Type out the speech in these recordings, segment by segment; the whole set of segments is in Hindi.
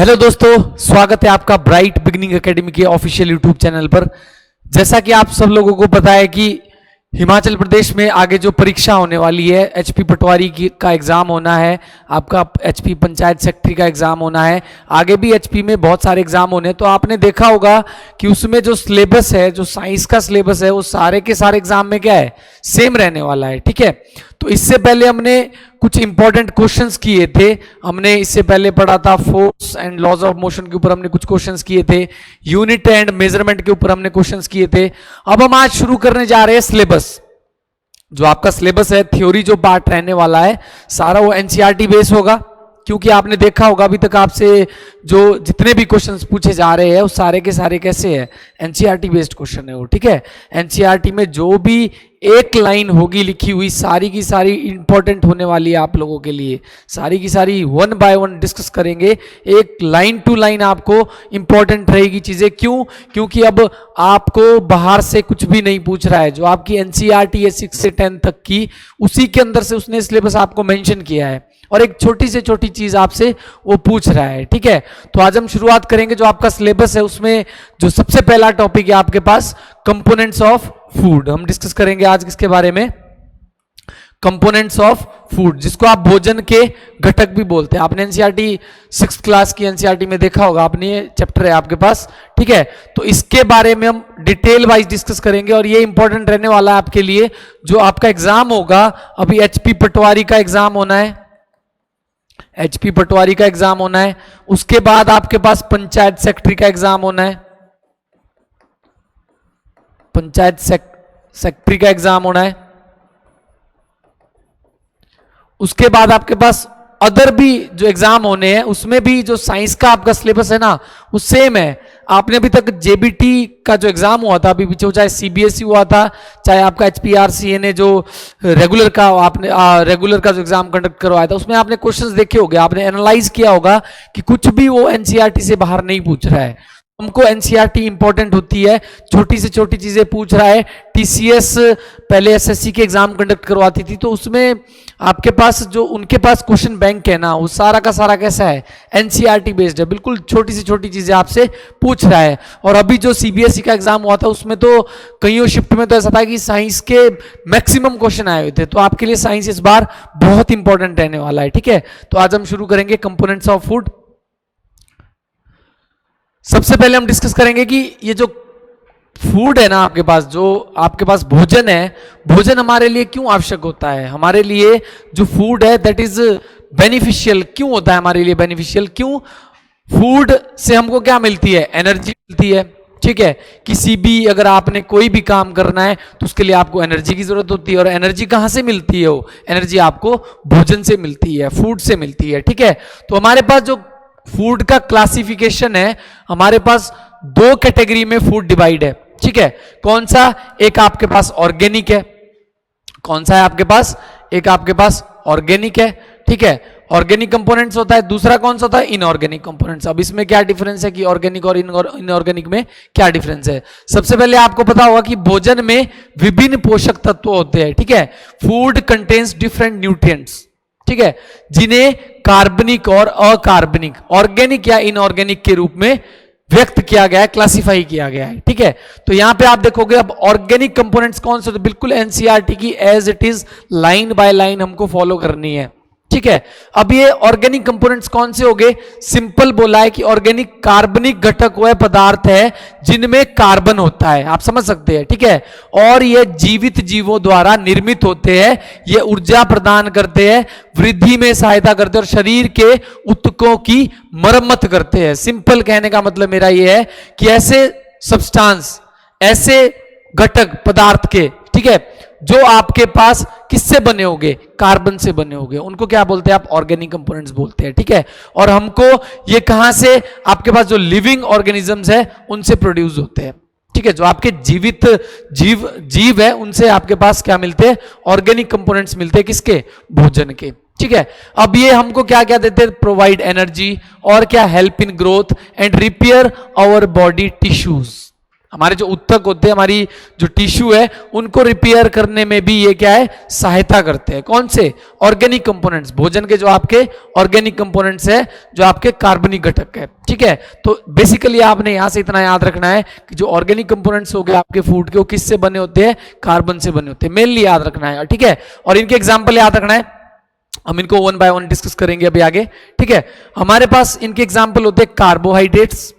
हेलो दोस्तों, स्वागत है आपका ब्राइट बिगनिंग एकेडमी के ऑफिशियल यूट्यूब चैनल पर। जैसा कि आप सब लोगों को पता है कि हिमाचल प्रदेश में आगे जो परीक्षा होने वाली है, एचपी पटवारी की का एग्जाम होना है, आपका एचपी पंचायत सेक्रेटरी का एग्जाम होना है, आगे भी एचपी में बहुत सारे एग्जाम होने हैं। तो आपने देखा होगा कि उसमें जो सिलेबस है, जो साइंस का सिलेबस है, वो सारे के सारे एग्जाम में क्या है, सेम रहने वाला है। ठीक है, तो इससे पहले हमने कुछ इंपॉर्टेंट क्वेश्चंस किए थे। हमने इससे पहले पढ़ा था force and laws of motion के ऊपर हमने कुछ क्वेश्चंस किए थे, यूनिट एंड मेजरमेंट के ऊपर हमने क्वेश्चंस किए थे। अब हम आज शुरू करने जा रहे हैं सिलेबस। जो आपका सिलेबस है, थ्योरी जो पार्ट रहने वाला है, सारा वो एनसीईआरटी बेस होगा। क्योंकि आपने देखा होगा अभी तक आपसे जो जितने भी क्वेश्चंस पूछे जा रहे हैं, वो सारे के सारे कैसे हैं, एनसीईआरटी बेस्ड क्वेश्चन है वो। ठीक है, एनसीईआरटी में जो भी एक लाइन होगी लिखी हुई, सारी की सारी इंपॉर्टेंट होने वाली है आप लोगों के लिए। सारी की सारी वन बाय वन डिस्कस करेंगे, एक लाइन टू लाइन आपको इंपॉर्टेंट रहेगी चीजें। क्यों? क्योंकि अब आपको बाहर से कुछ भी नहीं पूछ रहा है। जो आपकी एनसीईआरटी है 6 से 10 तक की, उसी के अंदर से उसने सिलेबस आपको मेंशन किया है और एक छोटी से छोटी चीज आपसे वो पूछ रहा है। ठीक है, तो आज हम शुरुआत करेंगे। जो आपका सिलेबस है उसमें जो सबसे पहला टॉपिक है आपके पास, कंपोनेंट्स ऑफ फूड। हम डिस्कस करेंगे आज किसके बारे में, कंपोनेंट्स ऑफ फूड, जिसको आप भोजन के घटक भी बोलते हैं। आपने एनसीईआरटी 6th क्लास की एनसीईआरटी में देखा होगा, आपने ये चैप्टर है आपके पास। ठीक है, तो इसके बारे में हम डिटेल वाइज डिस्कस करेंगे और ये इंपॉर्टेंट रहने वाला है आपके लिए। जो आपका एग्जाम होगा, अभी एचपी पटवारी का एग्जाम होना है, एचपी पटवारी का एग्जाम होना है, उसके बाद आपके पास पंचायत सेक्रेटरी का एग्जाम होना है, पंचायत सेक्रेटरी का एग्जाम होना है, उसके बाद आपके पास अदर भी जो एग्जाम होने हैं, उसमें भी जो साइंस का आपका सिलेबस है ना, वो सेम है। आपने अभी तक जेबीटी का जो एग्जाम हुआ था अभी पीछे, चाहे सीबीएसई हुआ था, चाहे आपका एचपीआरसीए जो रेगुलर का आपने रेगुलर का जो एग्जाम कंडक्ट करवाया था, उसमें आपने क्वेश्चंस देखे होंगे, आपने एनालाइज किया होगा कि कुछ भी वो एनसीईआरटी से बाहर नहीं पूछ रहा है। हमको एनसीईआरटी इंपॉर्टेंट होती है, छोटी से छोटी चीजें पूछ रहा है। टीसीएस पहले एसएससी के एग्जाम कंडक्ट करवाती थी, तो उसमें आपके पास जो उनके पास क्वेश्चन बैंक है ना, वो सारा का सारा कैसा है, एनसीईआरटी बेस्ड है। बिल्कुल छोटी से छोटी चीजें आपसे पूछ रहा है। और अभी जो सीबीएसई का एग्जाम हुआ था, उसमें तो कईयों शिफ्ट में तो ऐसा था कि साइंस के मैक्सिमम क्वेश्चन आए हुए थे। तो आपके लिए साइंस इस बार बहुत इंपॉर्टेंट रहने वाला है। ठीक है, तो आज हम शुरू करेंगे कंपोनेंट्स ऑफ फूड। सबसे पहले हम डिस्कस करेंगे कि ये जो फूड है ना आपके पास, जो आपके पास भोजन है, भोजन हमारे लिए क्यों आवश्यक होता है। हमारे लिए जो फूड है दैट इज बेनिफिशियल क्यों होता है, हमारे लिए बेनिफिशियल क्यों? फूड से हमको क्या मिलती है, एनर्जी मिलती है। ठीक है, किसी भी अगर आपने कोई भी काम करना है तो उसके लिए आपको एनर्जी की जरूरत होती है। और एनर्जी कहां से मिलती है? वो एनर्जी आपको भोजन से मिलती है, फूड से मिलती है। ठीक है, तो हमारे पास जो फूड का क्लासिफिकेशन है, हमारे पास 2 कैटेगरी में फूड डिवाइड है। ठीक है, कौन सा? एक आपके पास ऑर्गेनिक है। कौन सा है आपके पास? एक आपके पास ऑर्गेनिक है। ठीक है, ऑर्गेनिक कंपोनेंट्स होता है। दूसरा कौन सा होता है? Inorganic components. अब इसमें क्या डिफरेंस है कि ऑर्गेनिक और इनऑर्गेनिक में क्या डिफरेंस है? सबसे पहले आपको पता होगा कि भोजन में विभिन्न पोषक तत्व होते हैं। ठीक है, फूड कंटेन्स डिफरेंट न्यूट्रिएंट्स, ठीक है, जिन्हें कार्बनिक और अकार्बनिक, ऑर्गेनिक या इनऑर्गेनिक के रूप में व्यक्त किया गया है, क्लासिफाई किया गया है। ठीक है, तो यहां पे आप देखोगे अब ऑर्गेनिक कंपोनेंट्स कौन से, तो बिल्कुल एनसीईआरटी की as it is line by line हमको फॉलो करनी है। ठीक है, अब ये ऑर्गेनिक कंपोनेंट्स कौन से हो गए? सिंपल बोला है कि ऑर्गेनिक कार्बनिक घटक वह पदार्थ है जिनमें कार्बन होता है, आप समझ सकते हैं। ठीक है, और ये जीवित जीवों द्वारा निर्मित होते हैं, ये ऊर्जा प्रदान करते हैं, वृद्धि में सहायता करते हैं और शरीर के ऊतकों की मरम्मत करते हैं। सिंपल कहने का मतलब मेरा ये है कि ऐसे सब्सटेंस, ऐसे घटक पदार्थ के, ठीक है, जो आपके पास किससे बने होंगे? कार्बन से बने होंगे, उनको क्या बोलते हैं आप? ऑर्गेनिक कंपोनेंट्स बोलते हैं। ठीक है, और हमको ये कहां से, आपके पास जो लिविंग ऑर्गेनिजम्स है उनसे प्रोड्यूस होते हैं। ठीक है, जो आपके जीवित जीव है उनसे आपके पास क्या मिलते हैं? ऑर्गेनिक कंपोनेंट्स मिलते हैं, किसके? भोजन के। ठीक है, अब ये हमको क्या क्या देते हैं? प्रोवाइड एनर्जी, और क्या? Help in growth and repair our body tissues. हमारे जो उत्तक होते हैं, हमारी जो टिश्यू है, उनको रिपेयर करने में भी ये क्या है, सहायता करते हैं। कौन से? ऑर्गेनिक कंपोनेंट्स, भोजन के जो आपके ऑर्गेनिक कंपोनेंट्स है, जो आपके कार्बनिक घटक है। ठीक है, तो बेसिकली आपने यहां से इतना याद रखना है कि जो ऑर्गेनिक कंपोनेंट्स हो गए आपके फूड के, वो किससे बने होते हैं? कार्बन से बने होते हैं, मेनली याद रखना है। ठीक है, और इनके एग्जाम्पल याद रखना है, हम इनको वन बाय वन डिस्कस करेंगे अभी आगे। ठीक है, हमारे पास इनके एग्जाम्पल होते हैं कार्बोहाइड्रेट्स,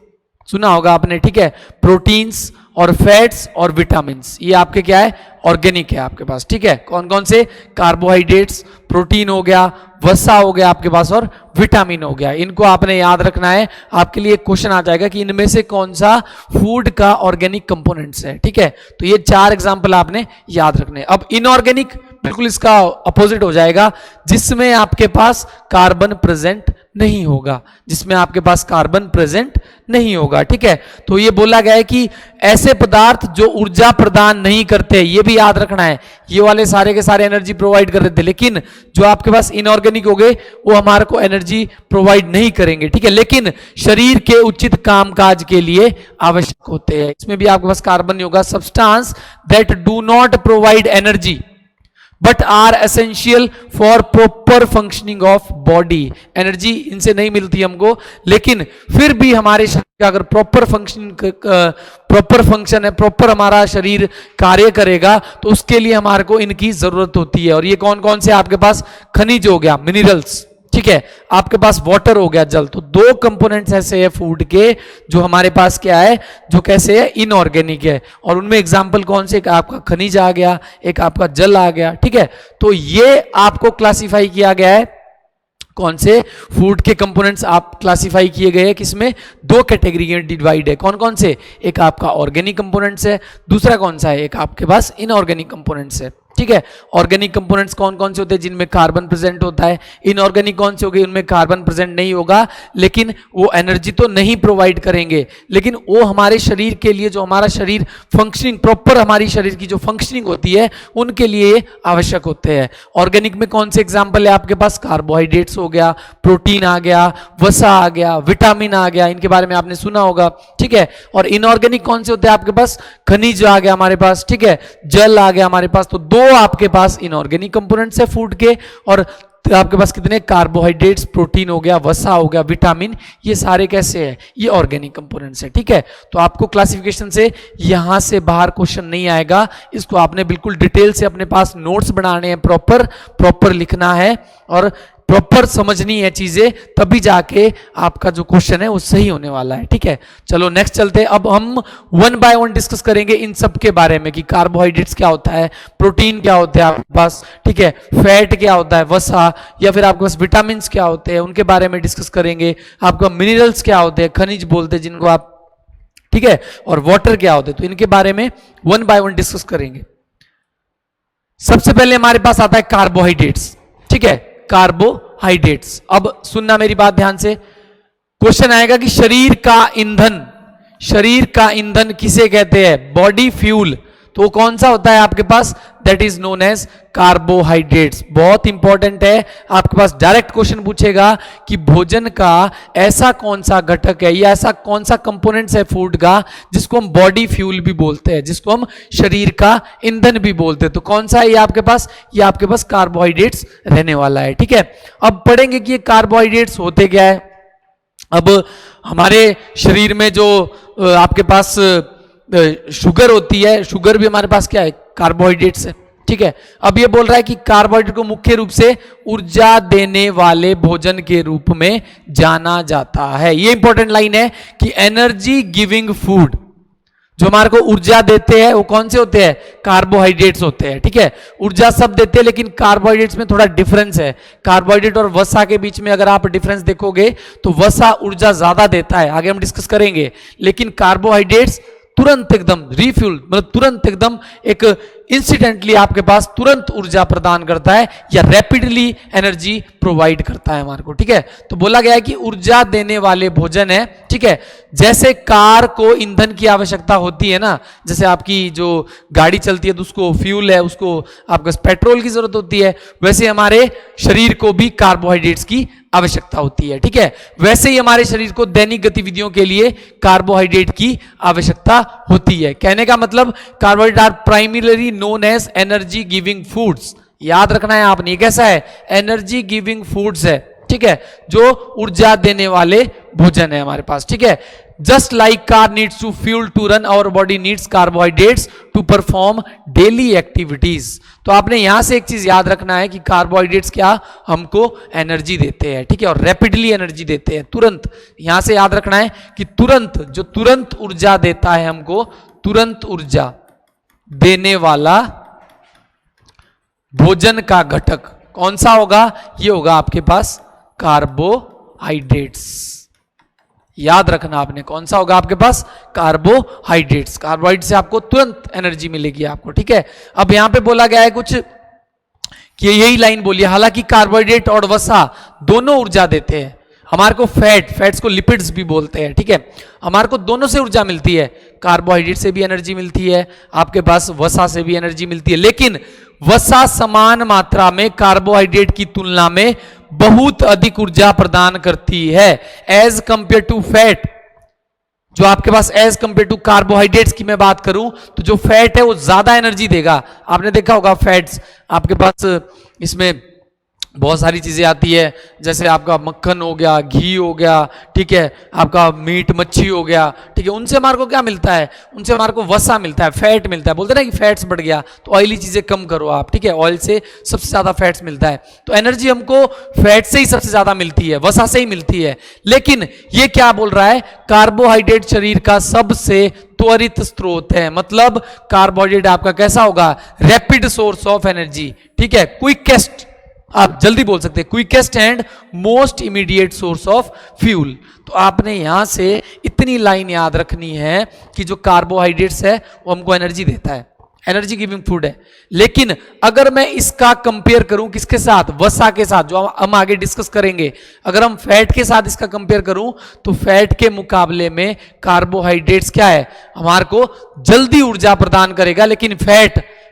सुना होगा आपने। ठीक है, प्रोटीन्स और फैट्स और विटामिन, ये आपके क्या है? ऑर्गेनिक है आपके पास। ठीक है, कौन कौन से? कार्बोहाइड्रेट्स, प्रोटीन हो गया, वसा हो गया आपके पास, और विटामिन हो गया। इनको आपने याद रखना है। आपके लिए क्वेश्चन आ जाएगा कि इनमें से कौन सा फूड का ऑर्गेनिक कंपोनेंट्स है। ठीक है, तो ये 4 एग्जांपल आपने याद रखने। अब इनऑर्गेनिक बिल्कुल इसका अपोजिट हो जाएगा, जिसमें आपके पास कार्बन प्रेजेंट नहीं होगा, जिसमें आपके पास कार्बन प्रेजेंट नहीं होगा। ठीक है, तो ये बोला गया है कि ऐसे पदार्थ जो ऊर्जा प्रदान नहीं करते, ये भी याद रखना है। ये वाले सारे के सारे एनर्जी प्रोवाइड कर रहे थे, लेकिन जो आपके पास इनऑर्गेनिक हो गए वो हमारे को एनर्जी प्रोवाइड नहीं करेंगे। ठीक है, लेकिन शरीर के उचित कामकाज के लिए आवश्यक होते हैं। इसमें भी आपके पास कार्बन नहीं होगा। Substance that do not provide energy but are essential for proper functioning of body, energy इनसे नहीं मिलती हमको, लेकिन फिर भी हमारे शरीर का अगर प्रॉपर फंक्शन है, प्रॉपर हमारा शरीर कार्य करेगा, तो उसके लिए हमारे को इनकी जरूरत होती है। और ये कौन कौन से? आपके पास खनिज हो गया, मिनरल्स। ठीक है, आपके पास वाटर हो गया, जल। तो 2 कंपोनेंट्स ऐसे है फूड के जो हमारे पास क्या है, जो कैसे है? इनऑर्गेनिक है। और उनमें एग्जांपल कौन से? एक आपका खनिज आ गया, एक आपका जल आ गया। ठीक है, तो ये आपको क्लासिफाई किया गया है। कौन से फूड के कंपोनेंट्स आप क्लासिफाई किए गए हैं? किसमें? 2 कैटेगरी में डिवाइड है। कौन कौन से? एक आपका ऑर्गेनिक कंपोनेंट्स है, दूसरा कौन सा है? एक आपके पास इनऑर्गेनिक कंपोनेंट्स है। ठीक है, ऑर्गेनिक कंपोनेंट्स कौन कौन से होते हैं? जिनमें कार्बन प्रेजेंट होता है। इनऑर्गेनिक कौन से हो गए? उनमें कार्बन प्रेजेंट नहीं होगा, लेकिन वो एनर्जी तो नहीं प्रोवाइड करेंगे, लेकिन वो हमारे शरीर के लिए, जो हमारा शरीर फंक्शनिंग, प्रॉपर हमारी शरीर की जो फंक्शनिंग होती है, उनके लिए आवश्यक होते हैं। ऑर्गेनिक में कौन से एग्जाम्पल है आपके पास? कार्बोहाइड्रेट्स हो गया, प्रोटीन आ गया, वसा आ गया, विटामिन आ गया, इनके बारे में आपने सुना होगा। ठीक है, और इनऑर्गेनिक कौन से होते हैं आपके पास? खनिज आ गया हमारे पास। ठीक है, जल आ गया हमारे पास। तो 2 आपके पास इनऑर्गेनिक कंपोनेंट्स है फूड के, और आपके पास कितने? कार्बोहाइड्रेट्स, प्रोटीन हो गया, वसा हो गया, विटामिन, ये सारे कैसे हैं? ये ऑर्गेनिक कंपोनेंट्स है। ठीक है, तो आपको क्लासिफिकेशन से यहां से बाहर क्वेश्चन नहीं आएगा। इसको आपने बिल्कुल डिटेल से अपने पास नोट्स बनाने हैं, प्रॉपर लिखना है और प्रॉपर समझनी है चीजें, तभी जाके आपका जो क्वेश्चन है वो सही होने वाला है। ठीक है, चलो नेक्स्ट चलते हैं। अब हम वन बाय वन डिस्कस करेंगे इन सब के बारे में कि कार्बोहाइड्रेट्स क्या होता है, प्रोटीन क्या होता है आपके पास, ठीक है, फैट क्या होता है, वसा, या फिर आपके पास विटामिन क्या होते हैं, उनके बारे में डिस्कस करेंगे। आपका मिनरल्स क्या होते हैं, खनिज बोलते हैं जिनको आप, ठीक है, और वाटर क्या होते हैं, तो इनके बारे में वन बाय वन डिस्कस करेंगे। सबसे पहले हमारे पास आता है कार्बोहाइड्रेट्स। ठीक है, कार्बोहाइड्रेट्स। अब सुनना मेरी बात ध्यान से, क्वेश्चन आएगा कि शरीर का ईंधन किसे कहते हैं? Body fuel. तो कौन सा होता है आपके पास? That is known as carbohydrates. बहुत इंपॉर्टेंट है, आपके पास डायरेक्ट क्वेश्चन पूछेगा कि भोजन का ऐसा कौन सा घटक है या ऐसा कौन सा कंपोनेंट्स है फूड का जिसको हम बॉडी फ्यूल भी बोलते हैं, जिसको हम शरीर का ईंधन भी बोलते हैं। तो कौन सा है ये आपके पास? ये आपके पास कार्बोहाइड्रेट्स रहने वाला है। ठीक है, अब पढ़ेंगे कि ये कार्बोहाइड्रेट्स होते क्या है। अब हमारे शरीर में जो आपके पास शुगर होती है, शुगर भी हमारे पास क्या है? कार्बोहाइड्रेट्स है। ठीक है, अब ये बोल रहा है कि कार्बोहाइड्रेट को मुख्य रूप से ऊर्जा देने वाले भोजन के रूप में जाना जाता है। ये इंपॉर्टेंट लाइन है कि एनर्जी गिविंग फूड, जो हमारे को ऊर्जा देते हैं वो कौन से होते हैं? कार्बोहाइड्रेट्स होते हैं। ठीक है, ऊर्जा सब देते हैं, लेकिन कार्बोहाइड्रेट्स में थोड़ा डिफरेंस है। कार्बोहाइड्रेट और वसा के बीच में अगर आप डिफरेंस देखोगे तो वसा ऊर्जा ज्यादा देता है, आगे हम डिस्कस करेंगे, लेकिन कार्बोहाइड्रेट्स तुरंत एकदम रिफ्यूल, मतलब तुरंत एकदम एक इंसिडेंटली आपके पास तुरंत ऊर्जा प्रदान करता है या रैपिडली एनर्जी प्रोवाइड करता है हमारे को। ठीक है, तो बोला गया है कि ऊर्जा देने वाले भोजन है। ठीक है, जैसे कार को ईंधन की आवश्यकता होती है ना, जैसे आपकी जो गाड़ी चलती है तो उसको फ्यूल है, उसको आपको पेट्रोल की जरूरत होती है, वैसे हमारे शरीर को भी कार्बोहाइड्रेट्स की आवश्यकता होती है, ठीक है। वैसे ही हमारे शरीर को दैनिक गतिविधियों के लिए कार्बोहाइड्रेट की आवश्यकता होती है। कहने का मतलब carbohydrate are primarily known as energy giving foods. याद रखना है आपने, कैसा है, एनर्जी गिविंग फूड्स है, ठीक है, जो ऊर्जा देने वाले भोजन है हमारे पास, ठीक है। Just like car needs to fuel to run, our body needs carbohydrates to perform daily activities. तो आपने यहां से एक चीज याद रखना है कि कार्बोहाइड्रेट्स क्या हमको एनर्जी देते हैं, ठीक है, और रैपिडली एनर्जी देते हैं, तुरंत। यहां से याद रखना है कि तुरंत, जो तुरंत ऊर्जा देता है हमको, तुरंत ऊर्जा देने वाला भोजन का घटक कौन सा होगा, ये होगा आपके पास कार्बोहाइड्रेट्स। याद रखना आपने, कौन सा होगा आपके पास, कार्बोहाइड्रेट्स। कार्बोहाइड्रेट से आपको तुरंत एनर्जी मिलेगी आपको, ठीक है। अब यहां पे बोला गया है कुछ कि यही लाइन बोलिए, हालांकि कार्बोहाइड्रेट और वसा दोनों ऊर्जा देते हैं हमारे को। फैट्स को लिपिड्स भी बोलते हैं, ठीक है। हमारे को दोनों से ऊर्जा मिलती है, कार्बोहाइड्रेट से भी एनर्जी मिलती है, आपके पास वसा से भी एनर्जी मिलती है, लेकिन वसा समान मात्रा में कार्बोहाइड्रेट की तुलना में बहुत अधिक ऊर्जा प्रदान करती है एज कंपेयर टू फैट। जो आपके पास एज कंपेयर टू कार्बोहाइड्रेट्स की मैं बात करूं तो जो फैट है वो ज्यादा एनर्जी देगा। आपने देखा होगा फैट्स आपके पास, इसमें बहुत सारी चीजें आती है, जैसे आपका मक्खन हो गया, घी हो गया, ठीक है, आपका मीट मच्छी हो गया, ठीक है। उनसे हमारे को क्या मिलता है, उनसे हमारे को वसा मिलता है, फैट मिलता है। बोलते ना कि फैट्स बढ़ गया तो ऑयली चीजें कम करो आप, ठीक है, ऑयल से सबसे ज्यादा फैट्स मिलता है। तो एनर्जी हमको फैट से ही सबसे ज्यादा मिलती है, वसा से ही मिलती है। लेकिन ये क्या बोल रहा है, कार्बोहाइड्रेट शरीर का सबसे त्वरित स्रोत है। मतलब कार्बोहाइड्रेट आपका कैसा होगा, रैपिड सोर्स ऑफ एनर्जी, ठीक है, क्विकेस्ट, आप जल्दी बोल सकते हैं, quickest and most immediate source of fuel. तो आपने यहां से इतनी लाइन याद रखनी है कि जो कार्बोहाइड्रेट्स है वो हमको एनर्जी देता है, एनर्जी गिविंग फूड है। लेकिन अगर मैं इसका कंपेयर करूं किसके साथ, वसा के साथ, जो हम आगे डिस्कस करेंगे, अगर हम फैट के साथ इसका कंपेयर करूं तो फैट के मुकाबले में कार्बोहाइड्रेट्स क्या है, हमारे को जल्दी ऊर्जा प्रदान करेगा, लेकिन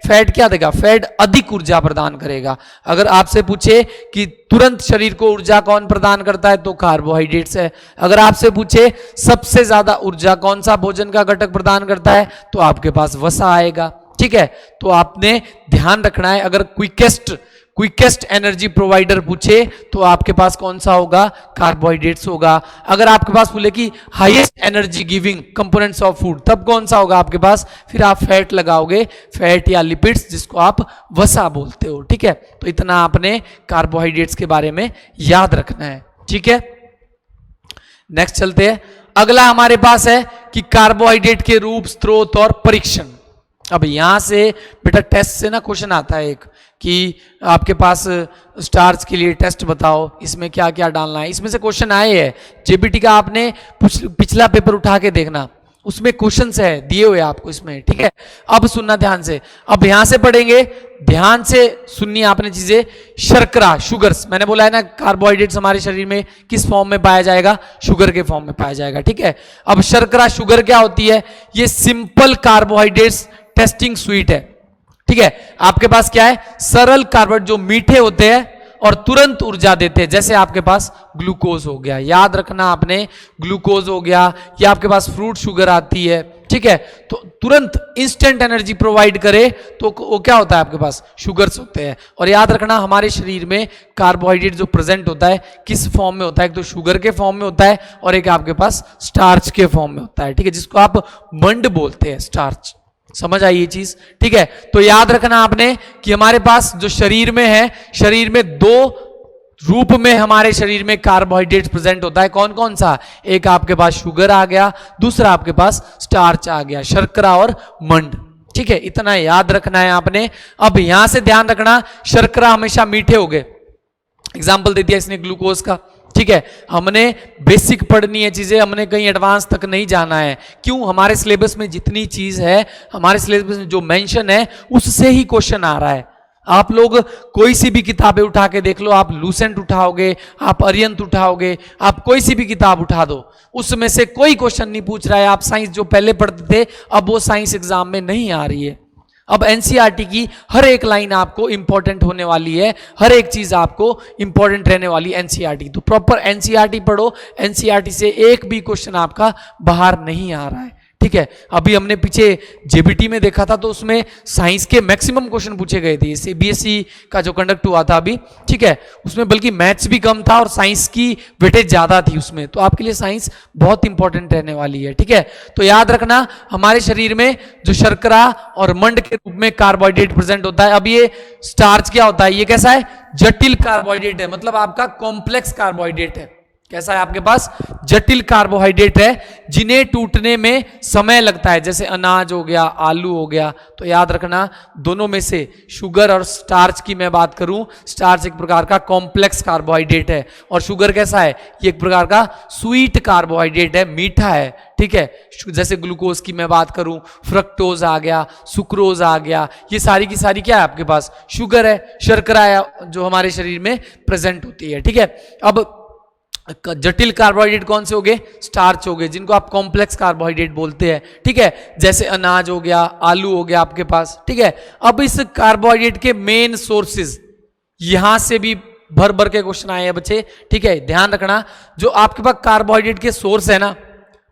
फैट क्या देगा, फैट अधिक ऊर्जा प्रदान करेगा। अगर आपसे पूछे कि तुरंत शरीर को ऊर्जा कौन प्रदान करता है तो कार्बोहाइड्रेट्स है। अगर आपसे पूछे सबसे ज्यादा ऊर्जा कौन सा भोजन का घटक प्रदान करता है तो आपके पास वसा आएगा, ठीक है। तो आपने ध्यान रखना है, अगर क्विकेस्ट एनर्जी प्रोवाइडर पूछे तो आपके पास कौन सा होगा, कार्बोहाइड्रेट्स होगा। अगर आपके पास बोले कि highest energy giving components of food, तब कौन सा होगा आपके पास, फिर आप फैट लगाओगे, फैट या लिपिड्स, जिसको आप वसा बोलते हो, ठीक है। तो इतना आपने कार्बोहाइड्रेट्स के बारे में याद रखना है, ठीक है। नेक्स्ट चलते हैं, अगला हमारे पास है कि कार्बोहाइड्रेट के रूप, स्रोत और परीक्षण। अब यहां से बेटा टेस्ट से ना क्वेश्चन आता है एक कि आपके पास स्टार्च के लिए टेस्ट बताओ, इसमें क्या क्या डालना है। इसमें से क्वेश्चन आए हैं, जेबीटी का आपने पिछला पेपर उठा के देखना, उसमें क्वेश्चंस है दिए हुए आपको इसमें, ठीक है। अब सुनना ध्यान से, अब यहां से पढ़ेंगे, ध्यान से सुननी आपने चीजें। शर्करा, शुगर्स, मैंने बोला है ना कार्बोहाइड्रेट्स हमारे शरीर में किस फॉर्म में पाया जाएगा, शुगर के फॉर्म में पाया जाएगा, ठीक है। अब शर्करा, शुगर क्या होती है, ये सिंपल कार्बोहाइड्रेट्स टेस्टिंग स्वीट है, ठीक है। आपके पास क्या है, सरल कार्बोहाइड्रेट जो मीठे होते हैं और तुरंत ऊर्जा देते हैं, जैसे आपके पास ग्लूकोज हो गया, याद रखना आपने, ग्लूकोज हो गया, या आपके पास फ्रूट शुगर आती है, ठीक है। तो तुरंत इंस्टेंट एनर्जी प्रोवाइड करे तो वो क्या होता है, आपके पास शुगर्स होते हैं। और याद रखना हमारे शरीर में कार्बोहाइड्रेट जो प्रेजेंट होता है किस फॉर्म में होता है, एक तो शुगर के फॉर्म में होता है और एक आपके पास स्टार्च के फॉर्म में होता है, ठीक है, जिसको आप मंड बोलते हैं, स्टार्च। समझ आई ये चीज, ठीक है। तो याद रखना आपने कि हमारे पास जो शरीर में है, शरीर में दो रूप में हमारे शरीर में कार्बोहाइड्रेट प्रेजेंट होता है। कौन कौन सा, एक आपके पास शुगर आ गया, दूसरा आपके पास स्टार्च आ गया, शर्करा और मंड, ठीक है। इतना याद रखना है आपने। अब यहां से ध्यान रखना, शर्करा हमेशा मीठे हो गए, एग्जाम्पल दे दिया इसने ग्लूकोज का, ठीक है। हमने बेसिक पढ़नी है चीजें, हमने कहीं एडवांस तक नहीं जाना है। क्यों, हमारे सिलेबस में जितनी चीज है, हमारे सिलेबस में जो मेंशन है उससे ही क्वेश्चन आ रहा है। आप लोग कोई सी भी किताबें उठा के देख लो, आप लूसेंट उठाओगे, आप अरियंत उठाओगे, आप कोई सी भी किताब उठा दो, उसमें से कोई क्वेश्चन नहीं पूछ रहा है। आप साइंस जो पहले पढ़ते थे अब वो साइंस एग्जाम में नहीं आ रही है। अब एनसीईआरटी की हर एक लाइन आपको इंपॉर्टेंट होने वाली है, हर एक चीज आपको इंपॉर्टेंट रहने वाली है एनसीईआरटी। तो प्रॉपर एनसीईआरटी पढ़ो, एनसीईआरटी से एक भी क्वेश्चन आपका बाहर नहीं आ रहा है, ठीक है। अभी हमने पीछे जेबीटी में देखा था तो उसमें साइंस के मैक्सिमम क्वेश्चन पूछे गए थे, सीबीएसई का जो कंडक्ट हुआ था अभी, ठीक है, उसमें बल्कि मैथ्स भी कम था और साइंस की वेटेज ज्यादा थी उसमें। तो आपके लिए साइंस बहुत इंपॉर्टेंट रहने वाली है, ठीक है। तो याद रखना, हमारे शरीर में जो शर्करा और मंड के रूप में कार्बोहाइड्रेट प्रेजेंट होता है। अब ये स्टार्च क्या होता है, ये कैसा है, जटिल कार्बोहाइड्रेट है, मतलब आपका कॉम्प्लेक्स कार्बोहाइड्रेट है। कैसा है, आपके पास जटिल कार्बोहाइड्रेट है जिन्हें टूटने में समय लगता है, जैसे अनाज हो गया, आलू हो गया। तो याद रखना, दोनों में से शुगर और स्टार्च की मैं बात करूं, स्टार्च एक प्रकार का कॉम्प्लेक्स कार्बोहाइड्रेट है और शुगर कैसा है, ये एक प्रकार का स्वीट कार्बोहाइड्रेट है, मीठा है, ठीक है। जैसे ग्लूकोज की मैं बात करूं, फ्रक्टोज आ गया, सुक्रोज आ गया, ये सारी की सारी क्या है आपके पास, शुगर है, शर्करा है, जो हमारे शरीर में प्रेजेंट होती है, ठीक है। अब जटिल कार्बोहाइड्रेट कौन से हो गए, स्टार्च हो गए, जिनको आप कॉम्प्लेक्स कार्बोहाइड्रेट बोलते हैं, ठीक है। जैसे अनाज हो गया, आलू हो गया आपके पास, ठीक है। अब इस कार्बोहाइड्रेट के मेन सोर्सेज, यहां से भी भर भर के क्वेश्चन आए हैं बच्चे, ठीक है। ध्यान रखना, जो आपके पास कार्बोहाइड्रेट के सोर्स है ना,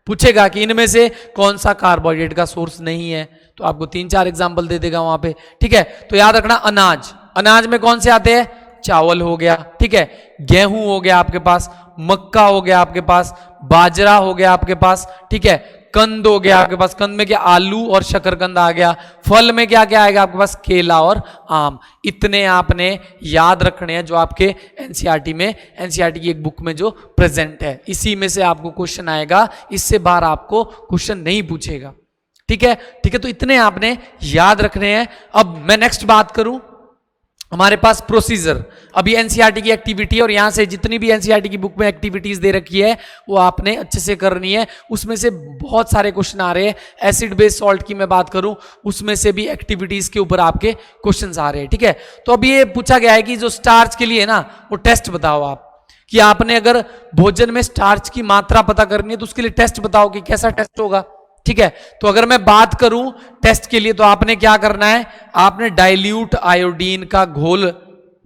पूछेगा कि इनमें से कौन सा कार्बोहाइड्रेट का सोर्स नहीं है, तो आपको 3-4 एग्जाम्पल दे देगा वहां पे, ठीक है। तो याद रखना, अनाज, अनाज में कौन से आते हैं, चावल हो गया, ठीक है, गेहूं हो गया आपके पास, मक्का हो गया आपके पास, बाजरा हो गया आपके पास, ठीक है, कंद हो गया आपके पास, कंद में क्या, आलू और शकरकंद आ गया। फल में क्या क्या आएगा आपके पास, केला और आम। इतने आपने याद रखने हैं जो आपके एनसीईआरटी में, एनसीईआरटी की एक बुक में जो प्रेजेंट है, इसी में से आपको क्वेश्चन आएगा, इससे बाहर आपको क्वेश्चन नहीं पूछेगा, ठीक है, ठीक है। तो इतने आपने याद रखने हैं। अब मैं नेक्स्ट बात करूं, हमारे पास प्रोसीजर, अभी एनसीईआरटी की एक्टिविटी, और यहां से जितनी भी एनसीईआरटी की बुक में एक्टिविटीज दे रखी है वो आपने अच्छे से करनी है। उसमें से बहुत सारे क्वेश्चन आ रहे हैं, एसिड बेस सॉल्ट की मैं बात करूं, उसमें से भी एक्टिविटीज के ऊपर आपके क्वेश्चंस आ रहे हैं, ठीक है। तो अब ये पूछा गया है कि जो स्टार्च के लिए ना, वो टेस्ट बताओ आप, कि आपने अगर भोजन में स्टार्च की मात्रा पता करनी है तो उसके लिए टेस्ट बताओ कि कैसा टेस्ट होगा, ठीक है। तो अगर मैं बात करूं टेस्ट के लिए, तो आपने क्या करना है, आपने डाइल्यूट आयोडीन का घोल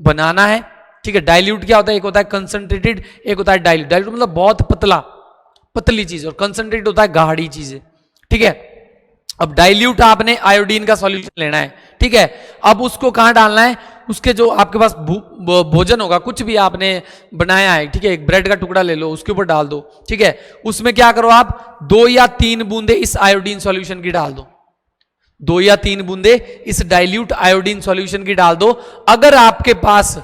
बनाना है, ठीक है। डाइल्यूट क्या होता है, एक होता है कंसंट्रेटेड, एक होता है डाइल्यूट। डाइल्यूट मतलब बहुत पतला, पतली चीज, और कंसंट्रेटेड होता है गाढ़ी चीजें, ठीक है। अब डाइल्यूट आपने आयोडीन का सॉल्यूशन लेना है, ठीक है। अब उसको कहां डालना है, उसके जो आपके पास भोजन होगा, कुछ भी आपने बनाया है, ठीक है, एक ब्रेड का टुकड़ा ले लो, उसके ऊपर डाल दो, ठीक है। उसमें क्या करो आप, 2 या 3 बूंदे इस आयोडीन सॉल्यूशन की डाल दो, 2 या 3 बूंदे इस डाइल्यूट आयोडीन सॉल्यूशन की डाल दो। अगर आपके पास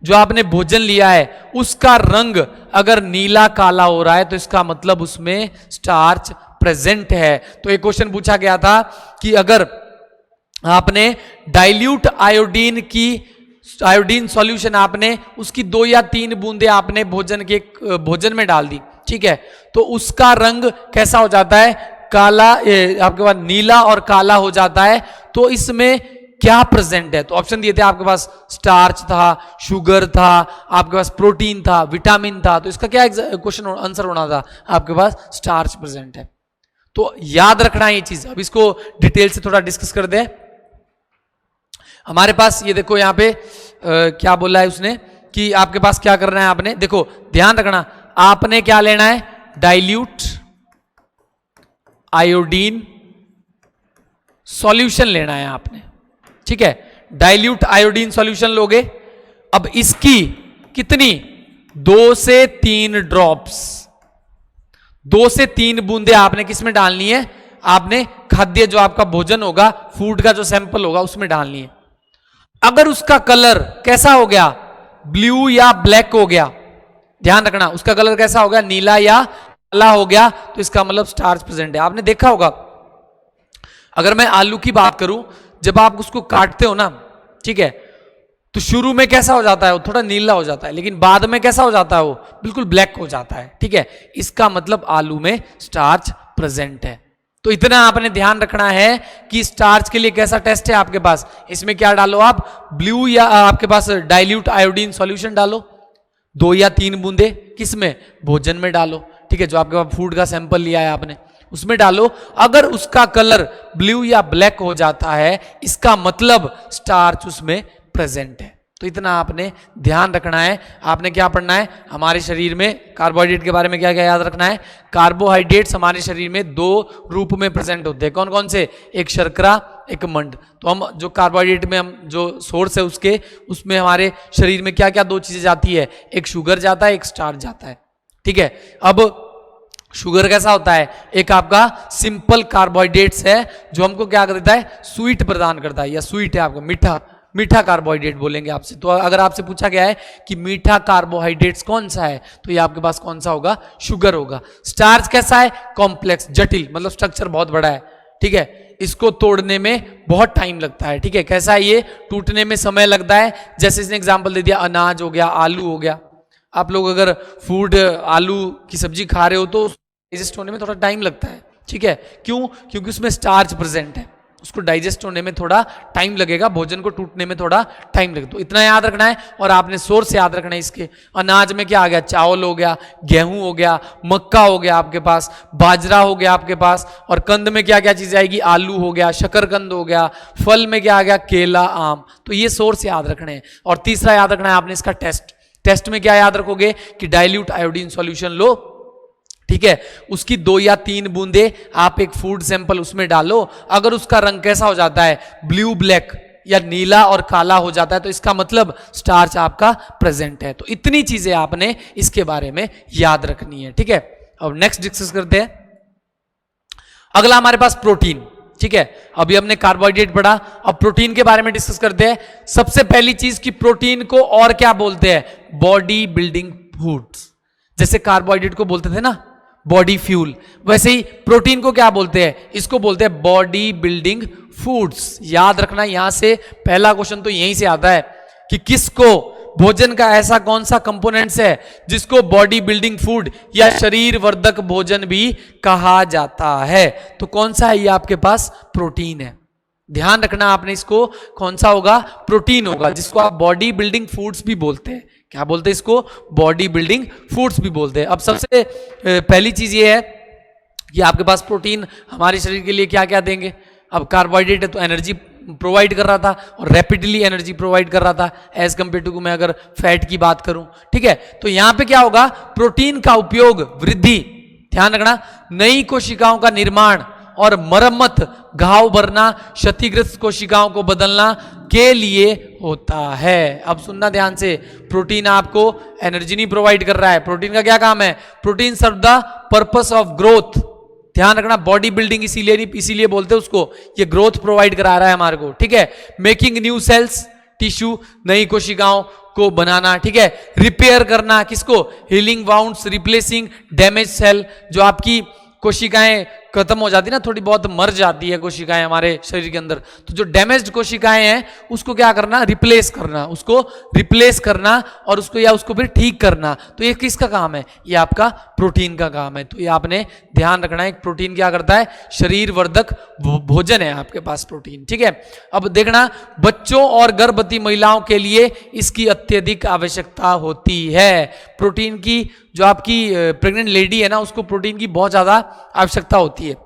जो आपने भोजन लिया है उसका रंग अगर नीला काला हो रहा है, तो इसका मतलब उसमें स्टार्च प्रेजेंट है। तो एक क्वेश्चन पूछा गया था कि अगर आपने डाइल्यूट आयोडीन सॉल्यूशन आपने उसकी 2 या 3 बूंदे आपने भोजन में डाल दी, ठीक है, तो उसका रंग कैसा हो जाता है, काला, आपके पास नीला और काला हो जाता है। तो इसमें क्या प्रेजेंट है, तो ऑप्शन दिए थे आपके पास, स्टार्च था, शुगर था, आपके पास प्रोटीन था, विटामिन था। तो इसका क्या क्वेश्चन आंसर होना था, आपके पास स्टार्च प्रेजेंट है। तो याद रखना है ये चीज। अब इसको डिटेल से थोड़ा डिस्कस कर दे। हमारे पास ये देखो यहाँ पे क्या बोला है उसने, कि आपके पास क्या करना है, आपने देखो ध्यान रखना, आपने क्या लेना है, डाइल्यूट आयोडीन सॉल्यूशन लेना है आपने, ठीक है। डाइल्यूट आयोडीन सॉल्यूशन लोगे। अब इसकी कितनी, 2 से 3 ड्रॉप्स, 2 से 3 बूंदे आपने किस में डालनी है, आपने खाद्य जो आपका भोजन होगा, फूड का जो सैंपल होगा उसमें डालनी है। अगर उसका कलर कैसा हो गया, ब्लू या ब्लैक हो गया, ध्यान रखना, उसका कलर कैसा हो गया, नीला या काला हो गया, तो इसका मतलब स्टार्च प्रेजेंट है। आपने देखा होगा, अगर मैं आलू की बात करूं, जब आप उसको काटते हो ना, ठीक है, तो शुरू में कैसा हो जाता है, वो थोड़ा नीला हो जाता है, लेकिन बाद में कैसा हो जाता है, वो बिल्कुल ब्लैक हो जाता है, ठीक है। इसका मतलब आलू में स्टार्च प्रेजेंट है। तो इतना आपने ध्यान रखना है कि स्टार्च के लिए कैसा टेस्ट है आपके पास, इसमें क्या डालो आप, ब्लू या आपके पास डाइल्यूट आयोडीन सॉल्यूशन डालो, 2 या 3 बूंदे किसमें, भोजन में डालो, ठीक है, जो आपके पास फूड का सैंपल लिया है आपने उसमें डालो, अगर उसका कलर ब्लू या ब्लैक हो जाता है इसका मतलब स्टार्च उसमें प्रेजेंट है। तो इतना आपने ध्यान रखना है। आपने क्या पढ़ना है, हमारे शरीर में कार्बोहाइड्रेट के बारे में क्या क्या याद रखना है। कार्बोहाइड्रेट्स हमारे शरीर में दो रूप में प्रेजेंट होते हैं, कौन कौन से, एक शर्करा एक मंड। तो हम जो कार्बोहाइड्रेट में हम जो सोर्स है उसके, उसमें हमारे शरीर में क्या क्या दो चीजें जाती है, एक शुगर जाता है एक स्टार्च जाता है, ठीक है। अब शुगर कैसा होता है, एक आपका सिंपल कार्बोहाइड्रेट्स है जो हमको क्या कर देता है, स्वीट प्रदान करता है, या स्वीट है आपको मीठा, मीठा कार्बोहाइड्रेट बोलेंगे आपसे। तो अगर आपसे पूछा गया है कि मीठा कार्बोहाइड्रेट्स कौन सा है, तो ये आपके पास कौन सा होगा, शुगर होगा। स्टार्च कैसा है, कॉम्प्लेक्स, जटिल, मतलब स्ट्रक्चर बहुत बड़ा है, ठीक है, इसको तोड़ने में बहुत टाइम लगता है, ठीक है। कैसा है ये, टूटने में समय लगता है। जैसे इसने एग्जांपल दे दिया, अनाज हो गया, आलू हो गया। आप लोग अगर फूड आलू की सब्जी खा रहे हो तो डाइजेस्ट होने में थोड़ा टाइम लगता है, ठीक है। क्यों, क्योंकि उसमें स्टार्च प्रेजेंट है, उसको डाइजेस्ट होने में थोड़ा टाइम लगेगा, भोजन को टूटने में थोड़ा टाइम लगेगा। तो इतना याद रखना है। और आपने सोर्स याद रखना है इसके। अनाज में क्या आ गया, चावल हो गया, गेहूं हो गया, मक्का हो गया आपके पास, बाजरा हो गया आपके पास। और कंद में क्या क्या चीजें आएगी, आलू हो गया, शकरकंद हो गया। फल में क्या आ गया, केला, आम। तो ये सोर्स याद रखने हैं। और तीसरा याद रखना है आपने इसका टेस्ट। टेस्ट में क्या याद रखोगे कि डाइल्यूट आयोडीन सॉल्यूशन लो, ठीक है, उसकी 2 या 3 बूंदे आप एक फूड सैंपल उसमें डालो। अगर उसका रंग कैसा हो जाता है, ब्लू ब्लैक या नीला और काला हो जाता है, तो इसका मतलब स्टार्च आपका प्रेजेंट है। तो इतनी चीजें आपने इसके बारे में याद रखनी है, ठीक है। अब नेक्स्ट डिस्कस करते हैं। अगला हमारे पास प्रोटीन, ठीक है। अभी हमने कार्बोहाइड्रेट पढ़ा, अब प्रोटीन के बारे में डिस्कस करते हैं। सबसे पहली चीज कि प्रोटीन को और क्या बोलते हैं, बॉडी बिल्डिंग फूड्स। जैसे कार्बोहाइड्रेट को बोलते थे ना बॉडी फ्यूल, वैसे ही प्रोटीन को क्या बोलते हैं, इसको बोलते हैं बॉडी बिल्डिंग फूड्स। याद रखना, यहां से पहला क्वेश्चन तो यहीं से आता है कि किसको, भोजन का ऐसा कौन सा कंपोनेंट्स है जिसको बॉडी बिल्डिंग फूड या शरीर वर्धक भोजन भी कहा जाता है। तो कौन सा है ये आपके पास, प्रोटीन है। ध्यान रखना आपने, इसको कौन सा होगा, प्रोटीन होगा, जिसको आप बॉडी बिल्डिंग फूड्स भी बोलते हैं। क्या बोलते हैं इसको, बॉडी बिल्डिंग फूड्स भी बोलते हैं। अब सबसे पहली चीज ये है कि आपके पास प्रोटीन हमारे शरीर के लिए क्या क्या देंगे। अब कार्बोहाइड्रेट है तो एनर्जी प्रोवाइड कर रहा था और रैपिडली एनर्जी प्रोवाइड कर रहा था एज कंपेयर टू मैं अगर फैट की बात करूं, ठीक है। तो यहां पे क्या होगा, प्रोटीन का उपयोग वृद्धि, ध्यान रखना, नई कोशिकाओं का निर्माण और मरम्मत, घाव भरना, क्षतिग्रस्त कोशिकाओं को बदलना के लिए होता है। अब सुनना ध्यान से, प्रोटीन आपको एनर्जी नहीं प्रोवाइड कर रहा है। प्रोटीन का क्या काम है, protein serve the purpose of growth. ध्यान रखना, बॉडी बिल्डिंग इसीलिए बोलते हैं उसको, ये ग्रोथ प्रोवाइड करा रहा है हमारे को, ठीक है। मेकिंग न्यू सेल्स, टिश्यू, नई कोशिकाओं को बनाना, ठीक है। रिपेयर करना, किसको, healing wounds, replacing damage cell. जो आपकी कोशिकाएं खत्म हो जाती है ना, थोड़ी बहुत मर जाती है कोशिकाएं हमारे शरीर के अंदर, तो जो डैमेज्ड कोशिकाएं हैं उसको क्या करना, रिप्लेस करना, उसको रिप्लेस करना और उसको या उसको फिर ठीक करना। तो ये किसका काम है, ये आपका प्रोटीन का काम है। तो ये आपने ध्यान रखना है, प्रोटीन क्या करता है, शरीर वर्धक भोजन है आपके पास प्रोटीन, ठीक है। अब देखना, बच्चों और गर्भवती महिलाओं के लिए इसकी अत्यधिक आवश्यकता होती है। प्रोटीन की, जो आपकी प्रेग्नेंट लेडी है ना, उसको प्रोटीन की बहुत ज्यादा आवश्यकता होती है,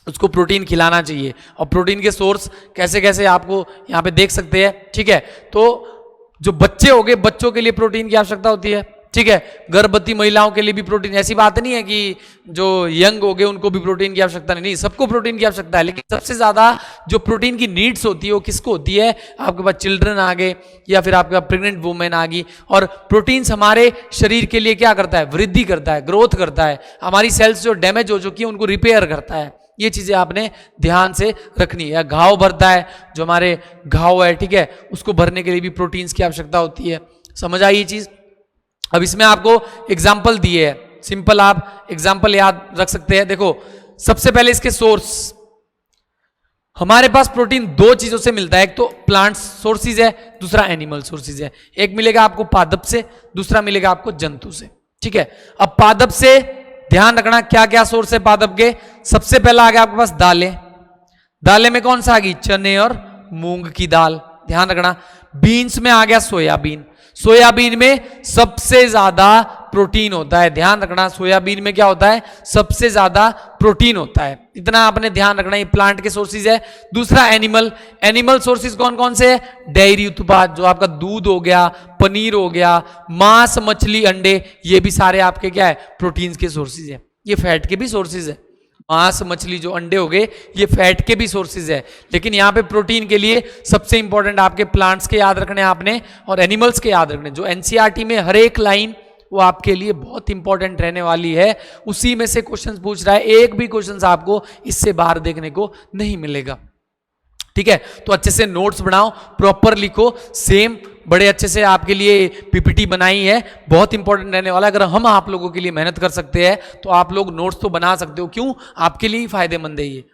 उसको प्रोटीन खिलाना चाहिए। और प्रोटीन के सोर्स कैसे कैसे आपको यहाँ पे देख सकते हैं, ठीक है। तो जो बच्चे हो गए, बच्चों के लिए प्रोटीन की आवश्यकता होती है, ठीक है। गर्भवती महिलाओं के लिए भी प्रोटीन, ऐसी बात नहीं है कि जो यंग हो गए उनको भी प्रोटीन की आवश्यकता नहीं, सबको प्रोटीन की आवश्यकता है। लेकिन सबसे ज्यादा जो प्रोटीन की नीड्स होती है वो किसको होती है, आपके पास चिल्ड्रन आ गए या फिर आपके पास प्रेग्नेंट वुमेन आ गई। और प्रोटीन्स हमारे शरीर के लिए क्या करता है, वृद्धि करता है, ग्रोथ करता है, हमारी सेल्स जो डैमेज हो चुकी है उनको रिपेयर करता है। ये चीजें आपने ध्यान से रखनी है। घाव भरता है, जो हमारे घाव है, ठीक है, उसको भरने के लिए भी प्रोटीन्स की आवश्यकता होती है। समझ आई ये चीज। अब इसमें आपको एग्जाम्पल दिए हैं, सिंपल आप एग्जाम्पल याद रख सकते हैं। देखो, सबसे पहले इसके सोर्स, हमारे पास प्रोटीन 2 चीजों से मिलता है, एक तो प्लांट सोर्सेज है, दूसरा एनिमल सोर्सेज है। एक मिलेगा आपको पादप से, दूसरा मिलेगा आपको जंतु से, ठीक है। अब पादप से ध्यान रखना क्या क्या सोर्स है पादप के। सबसे पहला आ गया आपके पास दालें, दालें में कौन सा आ गई, चने और मूंग की दाल, ध्यान रखना। बीन्स में आ गया सोयाबीन, सोयाबीन में सबसे ज्यादा प्रोटीन होता है, ध्यान रखना। सोयाबीन में क्या होता है, सबसे ज्यादा प्रोटीन होता है, इतना आपने ध्यान रखना। ये प्लांट के सोर्सेज है। दूसरा एनिमल, एनिमल सोर्सेज कौन कौन से है? डेयरी उत्पाद, जो आपका दूध हो गया, पनीर हो गया, मांस, मछली, अंडे, ये भी सारे आपके क्या है? प्रोटीन्स के सोर्सेज है। ये फैट के भी सोर्सेज है। मांस, मछली, जो अंडे हो गए, ये फैट के भी सोर्सेज है। लेकिन यहाँ पे प्रोटीन के लिए सबसे इंपॉर्टेंट आपके प्लांट्स के याद रखने आपने और एनिमल्स के याद रखने। जो एनसीईआरटी में हर एक लाइन वो आपके लिए बहुत इंपॉर्टेंट रहने वाली है। उसी में से क्वेश्चंस पूछ रहा है, एक भी क्वेश्चंस आपको इससे बाहर देखने को नहीं मिलेगा। ठीक है, तो अच्छे से नोट्स बनाओ, प्रॉपर लिखो, सेम बड़े अच्छे से आपके लिए पीपीटी बनाई है, बहुत इंपॉर्टेंट रहने वाला है। अगर हम आप लोगों के लिए मेहनत कर सकते हैं तो आप लोग नोट्स तो बना सकते हो। क्यों? आपके लिए ही फायदेमंद है ये।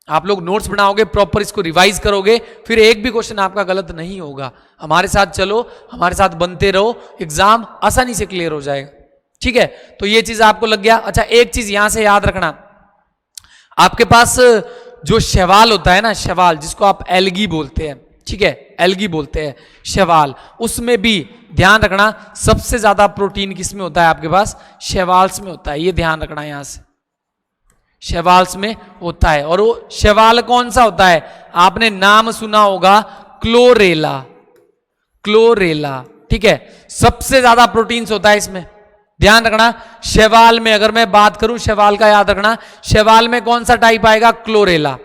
आप लोग नोट्स बनाओगे, प्रॉपर इसको रिवाइज करोगे, फिर एक भी क्वेश्चन आपका गलत नहीं होगा। हमारे साथ चलो, हमारे साथ बनते रहो, एग्जाम आसानी से क्लियर हो जाएगा। ठीक है, तो ये चीज आपको लग गया। अच्छा, एक चीज यहां से याद रखना, आपके पास जो शैवाल होता है ना, शैवाल जिसको आप एल्गी बोलते हैं, ठीक है, एल्गी बोलते हैं शैवाल, उसमें भी ध्यान रखना सबसे ज्यादा प्रोटीन किसमें होता है? आपके पास शैवाल्स में होता है। ये ध्यान रखना, यहां से शैवाल्स में होता है। और वो शैवाल कौन सा होता है? आपने नाम सुना होगा, क्लोरेला। क्लोरेला, ठीक है, सबसे ज्यादा प्रोटीन्स होता है इसमें। ध्यान रखना, शैवाल में अगर मैं बात करूं, शैवाल का याद रखना, शैवाल में कौन सा टाइप आएगा? क्लोरेला।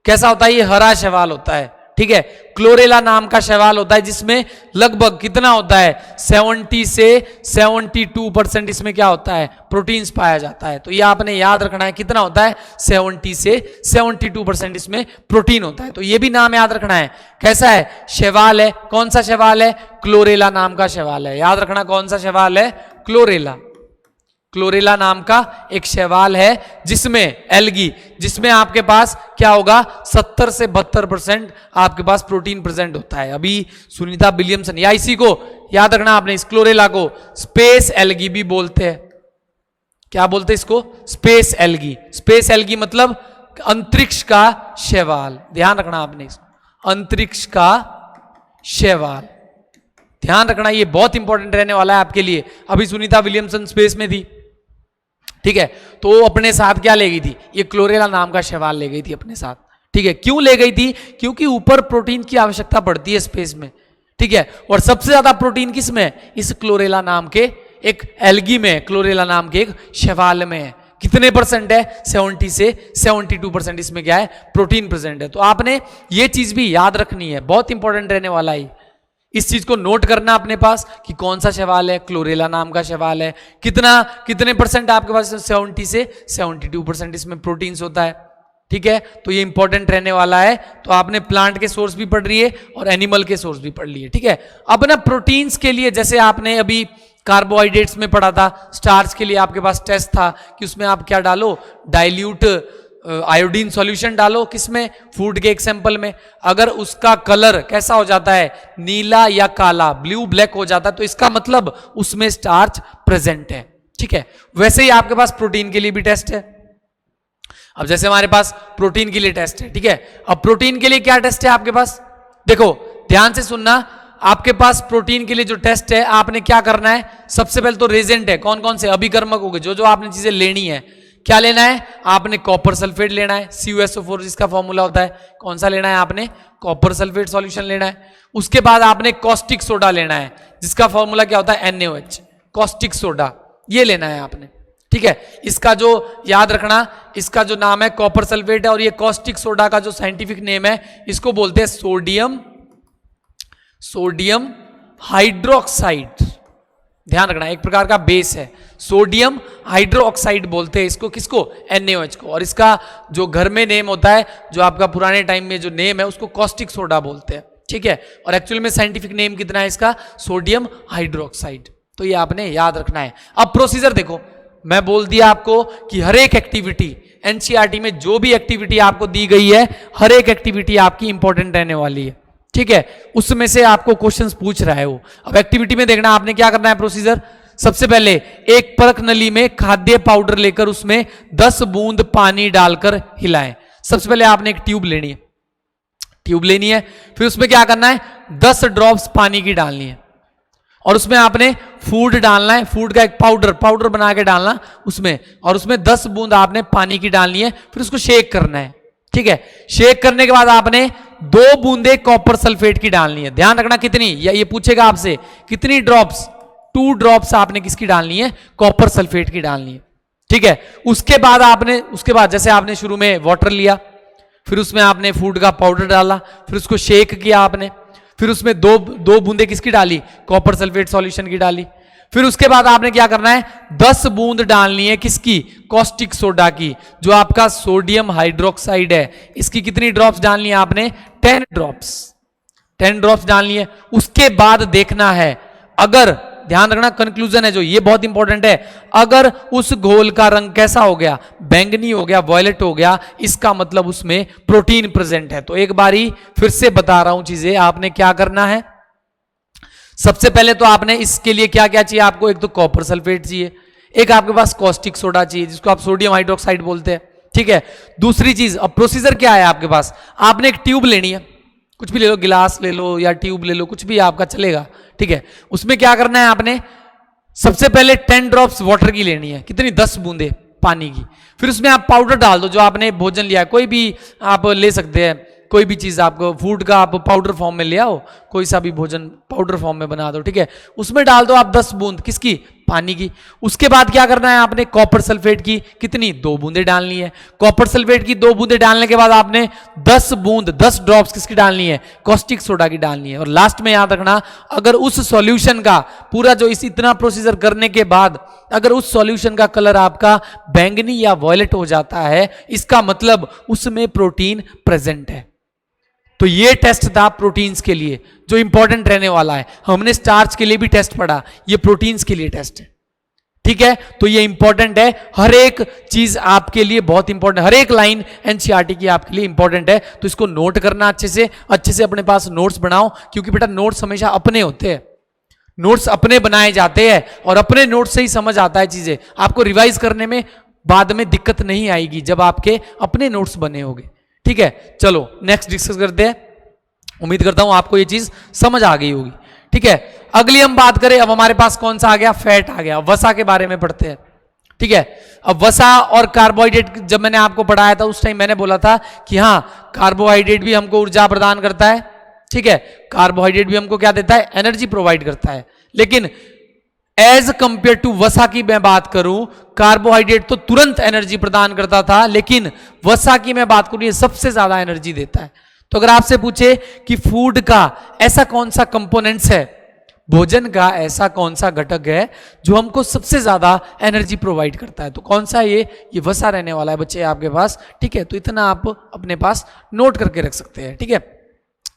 कैसा होता है? ये हरा शैवाल होता है। ठीक है, क्लोरेला नाम का शैवाल होता है, जिसमें लगभग कितना होता है? 70 से 72% इसमें क्या होता है? प्रोटीन्स पाया जाता है। तो ये आपने याद रखना है, कितना होता है? 70 से 72% इसमें प्रोटीन होता है। तो ये भी नाम याद रखना है। कैसा है? शैवाल है। कौन सा शैवाल है? क्लोरेला नाम का शैवाल है। याद रखना, कौन सा शैवाल है? क्लोरेला। क्लोरेला नाम का एक शैवाल है, जिसमें एल्गी, जिसमें आपके पास क्या होगा? 70 से 72% आपके पास प्रोटीन प्रेजेंट होता है। अभी सुनीता विलियमसन, या इसी को याद रखना आपने, इस क्लोरेला को स्पेस एल्गी भी बोलते हैं। क्या बोलते हैं इसको? Space algae. स्पेस एल्गी मतलब अंतरिक्ष का शैवाल। ध्यान रखना आपने, इसको अंतरिक्ष का शैवाल। ध्यान रखना, ये बहुत इंपॉर्टेंट रहने वाला है आपके लिए। अभी सुनीता विलियमसन स्पेस में थी, ठीक है, तो वो अपने साथ क्या ले गई थी? ये क्लोरेला नाम का शैवाल ले गई थी अपने साथ। ठीक है, क्यों ले गई थी? क्योंकि ऊपर प्रोटीन की आवश्यकता पड़ती है स्पेस में। ठीक है, और सबसे ज्यादा प्रोटीन किस में? इस क्लोरेला नाम के एक एल्गी में, क्लोरेला नाम के एक शैवाल में है। कितने परसेंट है? 70 से 72% इसमें क्या है? प्रोटीन प्रेजेंट है। तो आपने ये चीज भी याद रखनी है, बहुत इंपॉर्टेंट रहने वाला है। इस चीज को नोट करना अपने पास कि कौन सा शैवाल है? क्लोरेला नाम का शैवाल है। कितने परसेंट आपके पास? 70 से 72% इसमें प्रोटीन्स होता है। ठीक है, तो ये इंपॉर्टेंट रहने वाला है। तो आपने प्लांट के सोर्स भी पढ़ लिए और एनिमल के सोर्स भी पढ़ लिए। ठीक है, अब ना प्रोटीन्स के लिए, जैसे आपने अभी कार्बोहाइड्रेट्स में पढ़ा था, स्टार्च के लिए आपके पास टेस्ट था कि उसमें आप क्या डालो? डाइल्यूट आयोडीन सॉल्यूशन डालो। किसमें? फूड के एक सैंपल में। अगर उसका कलर कैसा हो जाता है? नीला या काला, ब्लू ब्लैक हो जाता है, तो इसका मतलब उसमें स्टार्च प्रेजेंट है। ठीक है, वैसे ही आपके पास प्रोटीन के लिए भी टेस्ट है। अब जैसे हमारे पास प्रोटीन के लिए टेस्ट है, ठीक है, अब प्रोटीन के लिए क्या टेस्ट है आपके पास? देखो ध्यान से सुनना, आपके पास प्रोटीन के लिए जो टेस्ट है, आपने क्या करना है? सबसे पहले तो रेजेंट है। कौन कौन से? अभिकर्मक हो गए, जो जो आपने चीजें लेनी है। क्या लेना है? आपने कॉपर सल्फेट लेना है, CuSO4 जिसका फॉर्मूला होता है। कौन सा लेना है आपने? कॉपर सल्फेट सॉल्यूशन लेना है। उसके बाद आपने कॉस्टिक सोडा लेना है, जिसका फॉर्मूला क्या होता है? NaOH, कॉस्टिक सोडा, ये लेना है आपने। ठीक है, इसका जो याद रखना, इसका जो नाम है कॉपर सल्फेट है, और ये कॉस्टिक सोडा का जो साइंटिफिक नेम है, इसको बोलते हैं सोडियम हाइड्रोक्साइड। ध्यान रखना, एक प्रकार का बेस है, सोडियम हाइड्रोक्साइड बोलते हैं इसको। किसको? NaOH को। और इसका जो घर में नेम होता है, जो आपका पुराने टाइम में जो नेम है, उसको कॉस्टिक सोडा बोलते हैं। ठीक है, और एक्चुअल में साइंटिफिक नेम कितना है इसका? Sodium hydroxide. तो ये आपने याद रखना है। अब प्रोसीजर देखो, मैं बोल दिया आपको कि हर एक एक्टिविटी एनसीईआरटी में जो भी एक्टिविटी आपको दी गई है, हर एक एक्टिविटी आपकी इंपॉर्टेंट रहने वाली है। ठीक है, उसमें से आपको क्वेश्चंस पूछ रहा है वो। अब एक्टिविटी में देखना आपने क्या करना है प्रोसीजर। सबसे पहले एक परख नली में खाद्य पाउडर लेकर उसमें 10 बूंद पानी डालकर हिलाएं। सबसे पहले आपने एक ट्यूब लेनी है, फिर उसमें क्या करना है? 10 ड्रॉप्स पानी की डालनी है। और उसमें आपने फूड डालना है, फूड का एक पाउडर बना के डालना उसमें, और उसमें 10 बूंद आपने पानी की डालनी है, फिर उसको शेक करना है। ठीक है, शेक करने के बाद आपने 2 बूंदे कॉपर सल्फेट की डालनी है। ध्यान रखना कितनी, या ये पूछेगा आपसे कितनी ड्रॉप्स, 2 ड्रॉप्स आपने किसकी डालनी है, कॉपर सल्फेट की डालनी है। ठीक है, उसके बाद जैसे आपने शुरू में वाटर लिया, फिर उसमें आपने फूड का पाउडर डाला, फिर उसको शेक किया आपने, फिर उसमें दो बूंदे किसकी डाली, कॉपर सल्फेट सॉल्यूशन की डाली। फिर उसके बाद आपने क्या करना है, 10 बूंद डालनी है किसकी, कॉस्टिक सोडा की, जो आपका सोडियम हाइड्रोक्साइड है। इसकी कितनी ड्रॉप्स डालनी है आपने, 10 ड्रॉप्स डालनी है। उसके बाद देखना है, अगर ध्यान रखना कंक्लूजन है जो, ये बहुत इंपॉर्टेंट है, अगर उस घोल का रंग कैसा हो गया, बैंगनी हो गया, वॉयलेट हो गया, इसका मतलब उसमें प्रोटीन प्रेजेंट है। तो एक बारी फिर से बता रहा हूं चीजें, आपने क्या करना है, सबसे पहले तो आपने इसके लिए क्या क्या चाहिए आपको, एक तो कॉपर सल्फेट चाहिए, एक आपके पास कॉस्टिक सोडा चाहिए जिसको आप सोडियम हाइड्रोक्साइड बोलते हैं। ठीक है, दूसरी चीज, अब प्रोसीजर क्या है आपके पास, आपने एक ट्यूब लेनी है, कुछ भी ले लो, गिलास ले लो या ट्यूब ले लो, कुछ भी आपका चलेगा। ठीक है, उसमें क्या करना है आपने, सबसे पहले 10 ड्रॉप्स वाटर की लेनी है, कितनी, 10 बूंदे पानी की। फिर उसमें आप पाउडर डाल दो, जो आपने भोजन लिया है, कोई भी आप ले सकते हैं, कोई भी चीज आपको फूड का आप पाउडर फॉर्म में ले आओ, कोई सा भी भोजन पाउडर फॉर्म में बना दो। ठीक है, उसमें डाल दो आप 10 बूंद किसकी, पानी की। उसके बाद क्या करना है आपने, कॉपर सल्फेट की कितनी, 2 बूंदे डालनी है। कॉपर सल्फेट की 2 बूंदे डालने के बाद आपने 10 ड्रॉप्स किसकी डालनी है, कॉस्टिक सोडा की डालनी है। और लास्ट में याद रखना, अगर उस सॉल्यूशन का पूरा जो इतना प्रोसीजर करने के बाद अगर उस सॉल्यूशन का कलर आपका बैंगनी या वॉयलेट हो जाता है, इसका मतलब उसमें प्रोटीन प्रेजेंट है। तो ये टेस्ट था प्रोटीन्स के लिए जो इंपॉर्टेंट रहने वाला है। हमने स्टार्च के लिए भी टेस्ट पढ़ा, ये प्रोटीन्स के लिए टेस्ट है। ठीक है, तो ये इंपॉर्टेंट है, हर एक चीज आपके लिए बहुत इंपॉर्टेंट, हर एक लाइन एनसीईआरटी की आपके लिए इंपॉर्टेंट है। तो इसको नोट करना अच्छे से अपने पास नोट्स बनाओ, क्योंकि बेटा नोट्स हमेशा अपने होते हैं, नोट्स अपने बनाए जाते हैं और अपने नोट्स से ही समझ आता है चीजें। आपको रिवाइज करने में बाद में दिक्कत नहीं आएगी जब आपके अपने नोट्स बने होंगे। ठीक है, चलो नेक्स्ट डिस्कस करते हैं। उम्मीद करता हूं आपको ये चीज समझ आ गई होगी। ठीक है, अगली हम बात करें, अब हमारे पास कौन सा आ गया, फैट आ गया। वसा के बारे में पढ़ते हैं। ठीक है, अब वसा और कार्बोहाइड्रेट जब मैंने आपको पढ़ाया था उस टाइम मैंने बोला था कि हाँ, कार्बोहाइड्रेट भी हमको ऊर्जा प्रदान करता है। ठीक है, कार्बोहाइड्रेट भी हमको क्या देता है, एनर्जी प्रोवाइड करता है। लेकिन एज कंपेयर टू वसा की मैं बात करूं, कार्बोहाइड्रेट तो तुरंत एनर्जी प्रदान करता था, लेकिन वसा की मैं बात करूं ये सबसे ज्यादा एनर्जी देता है। तो अगर आपसे पूछे कि फूड का ऐसा कौन सा कंपोनेंट्स है, भोजन का ऐसा कौन सा घटक है जो हमको सबसे ज्यादा एनर्जी प्रोवाइड करता है, तो कौन सा, ये वसा रहने वाला है बच्चे आपके पास। ठीक है, तो इतना आप अपने पास नोट करके रख सकते हैं। ठीक है,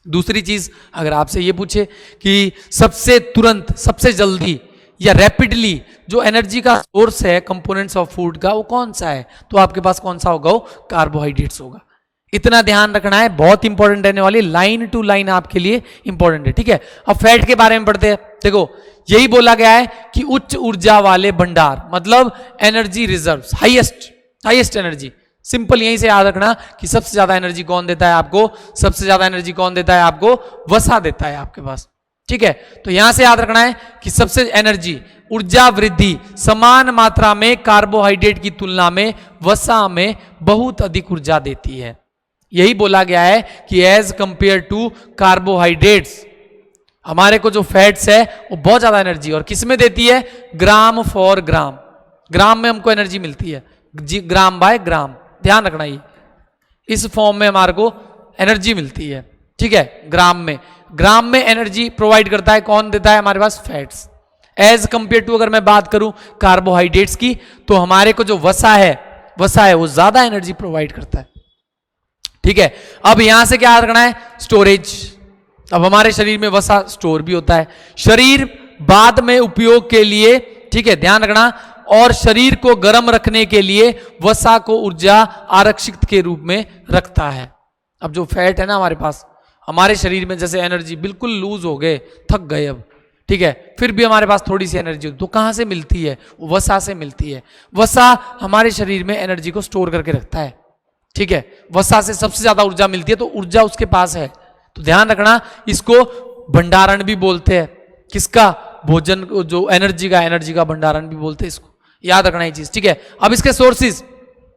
दूसरी चीज अगर आपसे ये पूछे कि सबसे तुरंत, सबसे जल्दी या रैपिडली जो एनर्जी का सोर्स है कंपोनेंट्स ऑफ फूड का, वो कौन सा है, तो आपके पास कौन सा होगा, वो कार्बोहाइड्रेट्स होगा। इतना ध्यान रखना है, बहुत इंपॉर्टेंट रहने वाली, लाइन टू लाइन आपके लिए इंपॉर्टेंट है। ठीक है, अब फैट के बारे में पढ़ते हैं। देखो, यही बोला गया है कि उच्च ऊर्जा वाले भंडार, मतलब energy reserves, highest energy. Simple यहीं से याद रखना कि सबसे ज्यादा एनर्जी कौन देता है आपको, सबसे ज्यादा एनर्जी कौन देता है आपको, वसा देता है आपके पास। ठीक है, तो यहां से याद रखना है कि सबसे एनर्जी, ऊर्जा वृद्धि समान मात्रा में कार्बोहाइड्रेट की तुलना में वसा में बहुत अधिक ऊर्जा देती है। यही बोला गया है कि एज कंपेयर टू कार्बोहाइड्रेट्स, हमारे को जो फैट्स है वो बहुत ज्यादा एनर्जी और किस में देती है, ग्राम फॉर ग्राम, ग्राम में हमको एनर्जी मिलती है, ग्राम बाय ग्राम। ध्यान रखना, ये इस फॉर्म में हमारे को एनर्जी मिलती है। ठीक है, ग्राम में एनर्जी प्रोवाइड करता है कौन, देता है हमारे पास फैट्स। एज कंपेयर टू अगर मैं बात करूं कार्बोहाइड्रेट्स की, तो हमारे को जो वसा है वो ज्यादा एनर्जी प्रोवाइड करता है। ठीक है, अब यहां से क्या रखना है, स्टोरेज। अब हमारे शरीर में वसा स्टोर भी होता है, शरीर बाद में उपयोग के लिए, ठीक है ध्यान रखना, और शरीर को गर्म रखने के लिए वसा को ऊर्जा आरक्षित के रूप में रखता है। अब जो फैट है ना हमारे पास, हमारे शरीर में जैसे एनर्जी बिल्कुल लूज हो गए, थक गए अब, ठीक है, फिर भी हमारे पास थोड़ी सी एनर्जी, तो कहां से मिलती है, वसा से मिलती है। वसा हमारे शरीर में एनर्जी को स्टोर करके रखता है। ठीक है, वसा से सबसे ज्यादा ऊर्जा मिलती है, तो ऊर्जा उसके पास है। तो ध्यान रखना, इसको भंडारण भी बोलते हैं, किसका, भोजन को जो एनर्जी का भंडारण भी बोलते हैं इसको, याद रखना ये चीज, ठीक है। अब इसके सोर्सेज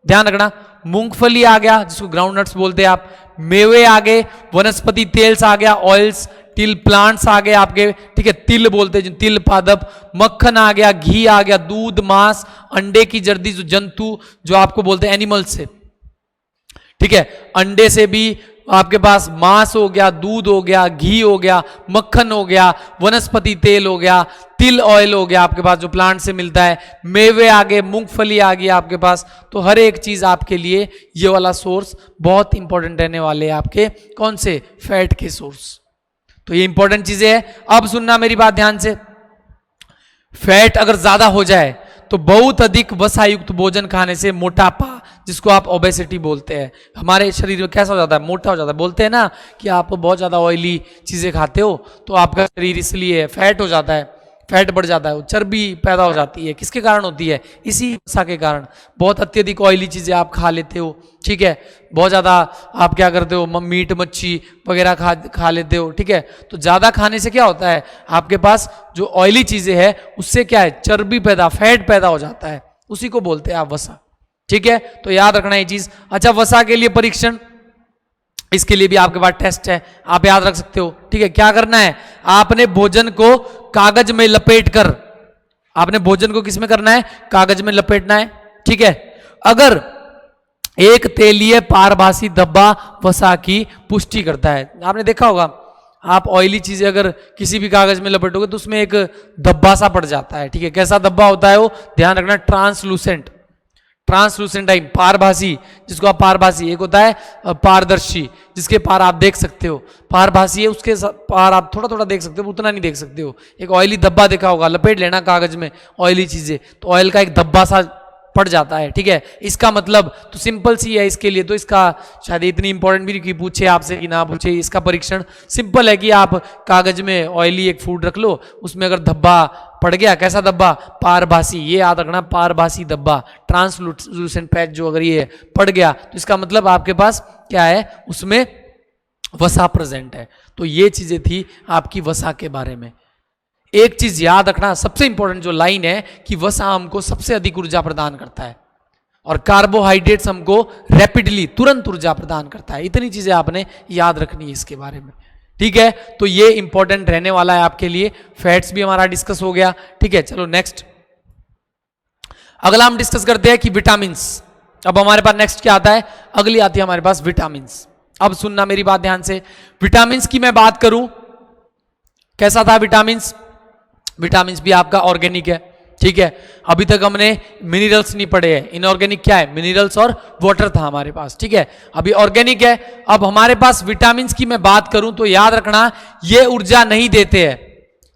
ध्यान रखना, मूंगफली आ गया जिसको ग्राउंड नट्स बोलते हैं आप, मेवे आ गए, वनस्पति तेल्स आ गया, ऑयल्स, तिल प्लांट्स आ गए आपके, ठीक है, तिल बोलते हैं तिल पादप, मक्खन आ गया, घी आ गया, दूध, मांस, अंडे की जर्दी जो जंतु जो आपको बोलते हैं एनिमल्स से, ठीक है, अंडे से भी आपके पास मांस हो गया, दूध हो गया, घी हो गया, मक्खन हो गया, वनस्पति तेल हो गया, तिल ऑयल हो गया आपके पास जो प्लांट से मिलता है, मेवे आ गए, मूंगफली आ गई आपके पास। तो हर एक चीज आपके लिए ये वाला सोर्स बहुत इंपॉर्टेंट रहने वाले हैं आपके, कौन से, फैट के सोर्स। तो ये इंपॉर्टेंट चीजें है। अब सुनना मेरी बात ध्यान से, फैट अगर ज्यादा हो जाए तो बहुत अधिक वसायुक्त भोजन खाने से मोटापा, जिसको आप ओबेसिटी बोलते हैं, हमारे शरीर में कैसा हो जाता है, मोटा हो जाता है। बोलते हैं ना कि आप बहुत ज्यादा ऑयली चीजें खाते हो तो आपका शरीर इसलिए फैट हो जाता है, फैट बढ़ जाता है, चर्बी पैदा हो जाती है। किसके कारण होती है, इसी वसा के कारण। बहुत अत्यधिक ऑयली चीजें आप खा लेते हो, ठीक है, बहुत ज्यादा आप क्या करते हो, मीट मच्छी वगैरह खा लेते हो, ठीक है। तो ज्यादा खाने से क्या होता है, आपके पास जो ऑयली चीजें हैं उससे क्या है, चर्बी पैदा, फैट पैदा हो जाता है, उसी को बोलते हैं आप वसा, ठीक है। तो याद रखना ये चीज। अच्छा, वसा के लिए परीक्षण, इसके लिए भी आपके पास टेस्ट है, आप याद रख सकते हो, ठीक है। क्या करना है, आपने भोजन को कागज में लपेट कर, आपने भोजन को किस में करना है, कागज में लपेटना है, ठीक है। अगर एक तेलीय पारभासी धब्बा वसा की पुष्टि करता है, आपने देखा होगा, आप ऑयली चीजें अगर किसी भी कागज में लपेटोगे तो उसमें एक धब्बा सा पड़ जाता है, ठीक है। कैसा धब्बा होता है वो, ध्यान रखना, ट्रांसलूसेंट, ट्रांसलूसेंट टाइप, पारभासी, जिसको आप पारभासी, एक होता है पारदर्शी जिसके पार आप देख सकते हो, पारभासी है उसके पार आप थोड़ा थोड़ा देख सकते हो, उतना नहीं देख सकते हो। एक ऑयली धब्बा देखा होगा, लपेट लेना कागज में ऑयली चीजें, तो ऑयल का एक धब्बा सा पड़ जाता है, ठीक है। इसका मतलब तो सिंपल सी है, इसके लिए तो इसका शायद इतनी इंपॉर्टेंट भी कि पूछे आपसे कि ना पूछे, इसका परीक्षण सिंपल है कि आप कागज में ऑयली एक फूड रख लो, उसमें अगर धब्बा पड़ गया, कैसा धब्बा, पारभासी, ये याद रखना, पारभासी धब्बा, ट्रांसलूसेंट पैच जो अगर ये पड़ गया तो इसका मतलब आपके पास क्या है, उसमें वसा प्रेजेंट है। तो ये चीजें थी आपकी वसा के बारे में। एक चीज याद रखना, सबसे इंपॉर्टेंट जो लाइन है कि वसा हमको सबसे अधिक ऊर्जा प्रदान करता है और कार्बोहाइड्रेट्स हमको रैपिडली, तुरंत ऊर्जा प्रदान करता है। इतनी चीजें आपने याद रखनी है इसके बारे में, ठीक है। तो ये इंपॉर्टेंट रहने वाला है आपके लिए। फैट्स भी हमारा डिस्कस हो गया, ठीक है। चलो नेक्स्ट, अगला हम डिस्कस करते हैं कि विटामिन्स। अब हमारे पास नेक्स्ट क्या आता है, अगली आती है हमारे पास विटामिन्स। अब सुनना मेरी बात ध्यान से, विटामिन्स की मैं बात करूं, कैसा था विटामिन्स, विटामिन्स भी आपका ऑर्गेनिक है, ठीक है। अभी तक हमने मिनरल्स नहीं पढ़े हैं, इनऑर्गेनिक क्या है, मिनरल्स और वाटर था हमारे पास, ठीक है। अभी ऑर्गेनिक है। अब हमारे पास विटामिन्स की मैं बात करूं तो याद रखना, ये ऊर्जा नहीं देते हैं,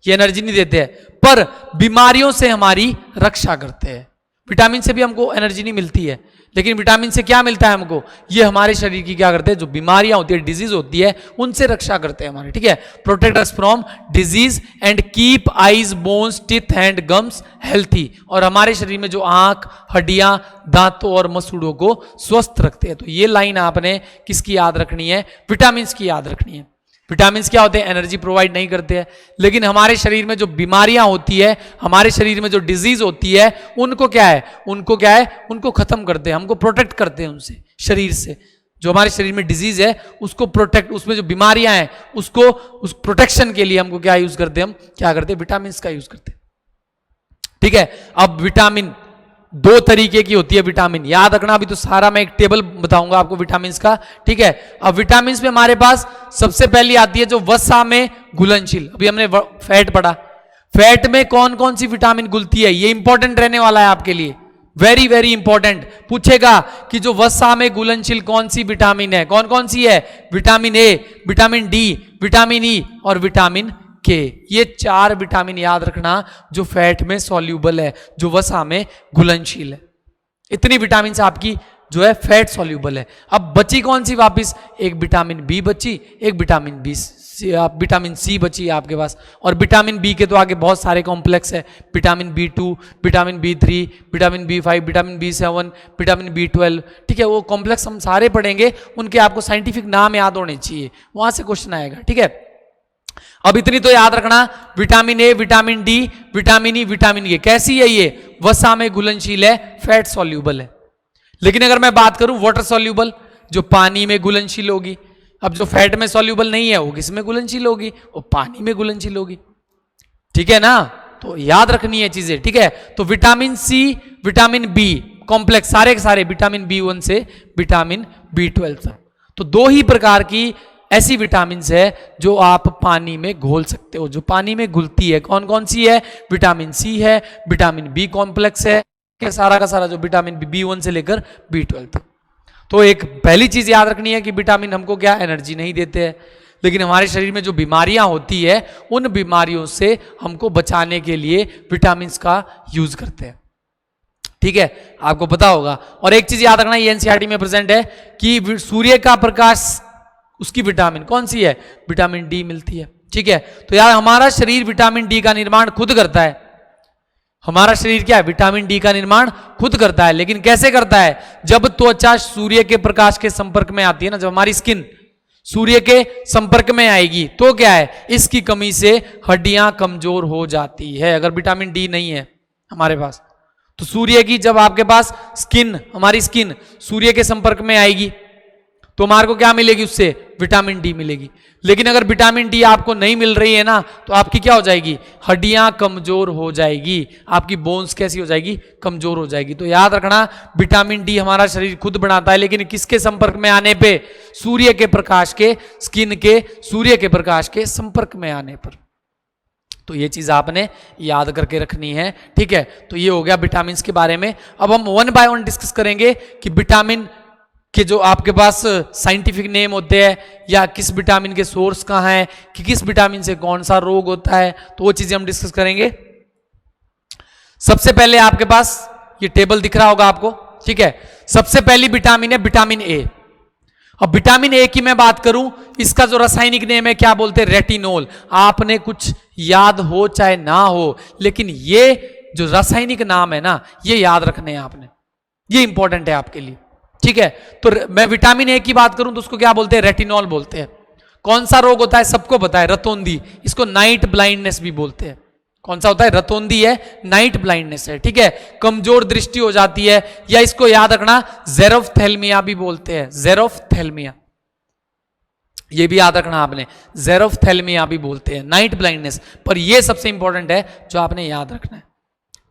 ये एनर्जी नहीं देते हैं, पर बीमारियों से हमारी रक्षा करते हैं। विटामिन से भी हमको एनर्जी नहीं मिलती है, लेकिन विटामिन से क्या मिलता है हमको, ये हमारे शरीर की क्या करते हैं, जो बीमारियां होती है, डिजीज होती है, उनसे रक्षा करते हैं हमारे, ठीक है। Protect us from disease and keep eyes, bones, teeth and gums healthy, और हमारे शरीर में जो आंख, हड्डियां, दांतों और मसूड़ों को स्वस्थ रखते हैं। तो ये लाइन आपने किसकी याद रखनी है, विटामिन की याद रखनी है। विटामिन क्या होते हैं, एनर्जी प्रोवाइड नहीं करते हैं, लेकिन हमारे शरीर में जो बीमारियां होती है, हमारे शरीर में जो डिजीज होती है, उनको क्या है, उनको खत्म करते हैं, हमको प्रोटेक्ट करते हैं उनसे, शरीर से। जो हमारे शरीर में डिजीज है उसको प्रोटेक्ट, उसमें जो बीमारियां हैं उसको, उस प्रोटेक्शन के लिए हमको क्या यूज करते हैं, हम क्या करते हैं, विटामिन का यूज करते हैं, ठीक है। अब विटामिन दो तरीके की होती है, विटामिन याद रखना, अभी तो सारा मैं एक टेबल बताऊंगा आपको विटामिन का, ठीक है। अब विटामिन में हमारे पास सबसे पहली आती है जो वसा में घुलनशील, अभी हमने फैट पढ़ा, फैट में कौन कौन सी विटामिन घुलती है, ये इंपॉर्टेंट रहने वाला है आपके लिए, वेरी वेरी इंपॉर्टेंट। पूछेगा कि जो वसा में घुलनशील कौन सी विटामिन है, कौन कौन सी है, vitamin A, vitamin D, vitamin E और विटामिन के, ये चार विटामिन याद रखना जो फैट में सॉल्यूबल है, जो वसा में घुलनशील है। इतनी विटामिन से आपकी जो है फैट सॉल्यूबल है। अब बची कौन सी वापस, एक विटामिन बी बची, एक विटामिन बी, विटामिन सी बची आपके पास, और विटामिन बी के तो आगे बहुत सारे कॉम्प्लेक्स है, vitamin बी2, vitamin B3, vitamin B5, vitamin बी7, vitamin B12, ठीक है। वो कॉम्प्लेक्स हम सारे पढ़ेंगे, उनके आपको साइंटिफिक नाम याद होने चाहिए, वहां से क्वेश्चन आएगा, ठीक है। अब इतनी तो याद रखना, vitamin A, vitamin D, vitamin E, vitamin A कैसी है? ये वसा में घुलनशील है, फैट सॉल्यूबल है। लेकिन अगर मैं बात करूं वाटर सॉल्यूबल, जो पानी में घुलनशील होगी, अब जो फैट में सॉल्यूबल नहीं है वो किस में घुलनशील होगी? वो पानी में घुलनशील होगी। ठीक है ना? तो याद रखनी है चीजें। ठीक है, तो vitamin C, vitamin B complex, सारे के सारे विटामिन बी1 से विटामिन बी12 तक, तो दो ही प्रकार की ऐसी विटामिन है जो आप पानी में घोल सकते हो, जो पानी में घुलती है। कौन कौन सी है? विटामिन सी है, विटामिन बी कॉम्प्लेक्स है, सारा का सारा जो विटामिन बी1 से लेकर बी12 तक। तो एक पहली चीज याद रखनी है कि विटामिन हमको क्या एनर्जी नहीं देते हैं, लेकिन हमारे शरीर में जो बीमारियां होती है उन बीमारियों से हमको बचाने के लिए विटामिन का यूज करते हैं। ठीक है, आपको पता होगा। और एक चीज याद रखना, ये एनसीईआरटी में प्रेजेंट है कि सूर्य का प्रकाश, उसकी विटामिन कौन सी है? विटामिन डी मिलती है। ठीक है, तो यार हमारा शरीर विटामिन डी का निर्माण खुद करता है। हमारा शरीर क्या है? विटामिन डी का निर्माण खुद करता है। लेकिन कैसे करता है? जब त्वचा सूर्य के प्रकाश के संपर्क में आती है ना, जब हमारी स्किन सूर्य के संपर्क में आएगी तो क्या है? इसकी कमी से हड्डियां कमजोर हो जाती है। अगर विटामिन डी नहीं है हमारे पास, तो सूर्य की जब आपके पास स्किन, हमारी स्किन सूर्य के संपर्क में आएगी तो हमारे को क्या मिलेगी? उससे विटामिन डी मिलेगी। लेकिन अगर विटामिन डी आपको नहीं मिल रही है ना, तो आपकी क्या हो जाएगी? हड्डियां कमजोर हो जाएगी, आपकी बोन्स कैसी हो जाएगी? कमजोर हो जाएगी। तो याद रखना, विटामिन डी हमारा शरीर खुद बनाता है, लेकिन किसके संपर्क में आने पे? सूर्य के प्रकाश के, स्किन के सूर्य के प्रकाश के संपर्क में आने पर। तो ये चीज आपने याद करके रखनी है। ठीक है, तो ये हो गया विटामिन के बारे में। अब हम वन बाय वन डिस्कस करेंगे कि विटामिन कि जो आपके पास साइंटिफिक नेम होते हैं, या किस विटामिन के सोर्स कहाँ है, कि किस विटामिन से कौन सा रोग होता है, तो वो चीजें हम डिस्कस करेंगे। सबसे पहले आपके पास ये टेबल दिख रहा होगा आपको। ठीक है, सबसे पहली विटामिन है विटामिन ए। अब विटामिन ए की मैं बात करूं, इसका जो रासायनिक नेम है क्या बोलते हैं? रेटिनोल। आपने कुछ याद हो चाहे ना हो, लेकिन ये जो रासायनिक नाम है ना, ये याद रखने हैं आपने, ये इंपॉर्टेंट है आपके लिए। ठीक है, तो मैं विटामिन ए की बात करूं तो उसको क्या बोलते हैं? रेटिनॉल बोलते हैं। कौन सा रोग होता है? सबको पता है, रतौंधी। इसको नाइट ब्लाइंडनेस भी बोलते हैं। कौन सा होता है? रतौंधी है, नाइट ब्लाइंडनेस है। ठीक है, कमजोर दृष्टि हो जाती है, या इसको याद रखना ज़ेरोफ्थेल्मिया भी बोलते हैं। ज़ेरोफ्थेल्मिया, ये भी याद रखना आपने, ज़ेरोफ्थेल्मिया भी बोलते हैं, नाइट ब्लाइंडनेस। पर ये सबसे इंपॉर्टेंट है जो आपने याद रखना है।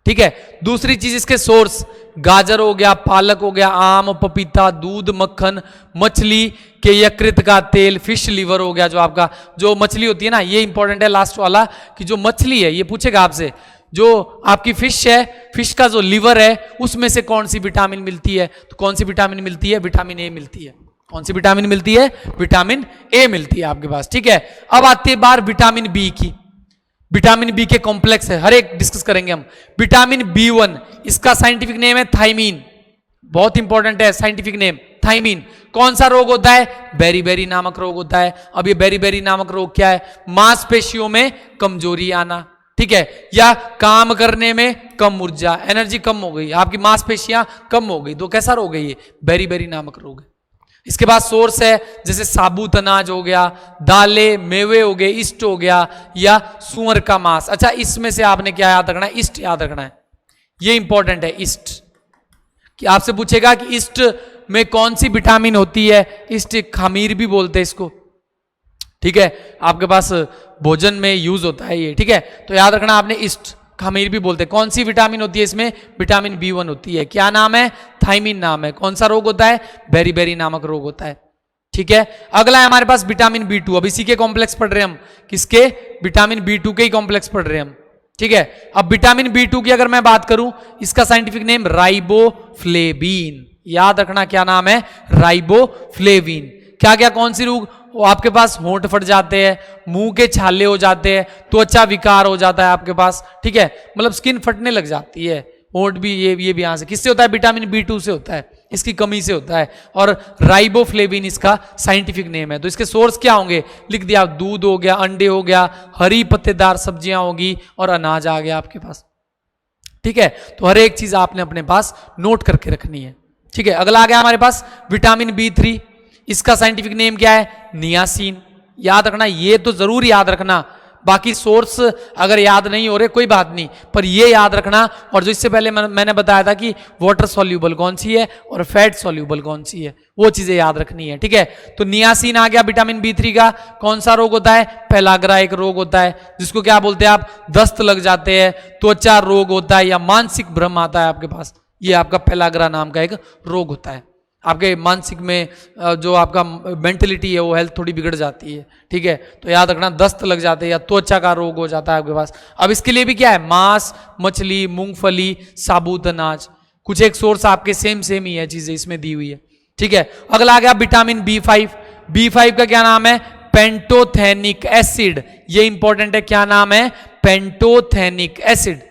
ठीक है, दूसरी चीज इसके सोर्स, गाजर हो गया, पालक हो गया, आम, पपीता, दूध, मक्खन, मछली के यकृत का तेल, फिश लीवर हो गया, जो आपका जो मछली होती है ना, ये इंपॉर्टेंट है लास्ट वाला, कि जो मछली है, ये पूछेगा आपसे, जो आपकी फिश है, फिश का जो लीवर है, उसमें से कौन सी विटामिन मिलती है? तो कौन सी विटामिन मिलती है? विटामिन ए मिलती है। कौन सी विटामिन मिलती है? विटामिन ए मिलती है आपके पास। ठीक है, अब आती है बार विटामिन बी की। विटामिन बी के कॉम्प्लेक्स है, हर एक डिस्कस करेंगे हम। विटामिन बी1, इसका साइंटिफिक नेम है थायमीन। बहुत इंपॉर्टेंट है साइंटिफिक नेम, थायमीन। कौन सा रोग होता है? बेरीबेरी नामक रोग होता है। अब ये बेरीबेरी नामक रोग क्या है? मांसपेशियों में कमजोरी आना। ठीक है, या काम करने में कम ऊर्जा, एनर्जी कम हो गई, आपकी मांसपेशियां कम हो गई, तो कैसा रोग है ये? बेरीबेरी नामक रोग है। इसके बाद सोर्स है जैसे साबुत अनाज हो गया, दालें, मेवे हो गए, ईस्ट हो गया, या सुअर का मांस। अच्छा, इसमें से आपने क्या याद रखना है? ईस्ट याद रखना है, ये इंपॉर्टेंट है। ईस्ट कि आपसे पूछेगा कि ईस्ट में कौन सी विटामिन होती है? ईस्ट खमीर भी बोलते हैं इसको। ठीक है, आपके पास भोजन में यूज होता है ये। ठीक है, तो याद रखना आपने, ईस्ट खमीर भी बोलते हैं। कौन सी विटामिन होती है इसमें? विटामिन बी1 होती है। क्या नाम है? थायमीन नाम है। कौन सा रोग होता है? बेरीबेरी नामक रोग होता है। ठीक है, अगला है हमारे पास विटामिन बी2। अब इसी के कॉम्प्लेक्स पढ़ रहे हैं हम, किसके? विटामिन बी2 के ही कॉम्प्लेक्स पढ़ रहे हैं हम। ठीक है, अब विटामिन बी2 की अगर मैं बात करूं, इसका साइंटिफिक नेम राइबोफ्लेविन। याद रखना क्या नाम है? राइबोफ्लेविन। क्या क्या कौन सी रोग? वो आपके पास होंठ फट जाते हैं, मुंह के छाले हो जाते हैं, त्वचा विकार हो जाता है आपके पास। ठीक है, मतलब स्किन फटने लग जाती है, होंठ भी, ये भी यहां से किससे होता है? विटामिन बी2 से होता है, इसकी कमी से होता है। और राइबोफ्लेविन इसका साइंटिफिक नेम है। तो इसके सोर्स क्या होंगे? लिख दिया, दूध हो गया, अंडे हो गया, हरी पत्तेदार सब्जियां होगी, और अनाज आ गया आपके पास। ठीक है, तो हर एक चीज आपने अपने पास नोट करके रखनी है। ठीक है, अगला आ गया हमारे पास विटामिन बी3। इसका साइंटिफिक नेम क्या है? नियासिन। याद रखना, ये तो जरूर याद रखना। बाकी सोर्स अगर याद नहीं हो रहे कोई बात नहीं, पर ये याद रखना। और जो इससे पहले मैंने बताया था कि वाटर सॉल्यूबल कौन सी है और फैट सॉल्यूबल कौन सी है, वो चीजें याद रखनी है, ठीक है। तो नियासिन आ गया विटामिन B3 का। कौन सा रोग होता है? पेलाग्रा एक रोग होता है, जिसको क्या बोलते हैं आप? दस्त लग जाते हैं, त्वचा रोग होता है, या मानसिक भ्रम आता है आपके पास, ये आपका पेलाग्रा नाम का एक रोग होता है। आपके मानसिक में जो आपका मेंटलिटी है वो हेल्थ थोड़ी बिगड़ जाती है, ठीक है। तो याद रखना, दस्त लग जाते हैं या त्वचा का रोग हो जाता है आपके पास। अब इसके लिए भी क्या है? मांस, मछली, मूंगफली, साबुत अनाज, कुछ एक सोर्स आपके सेम ही है, चीजें इसमें दी हुई है, ठीक है। अगला आ गया विटामिन B5। B5 का क्या नाम है? Pantothenic acid. ये इंपॉर्टेंट है, क्या नाम है? Pantothenic acid.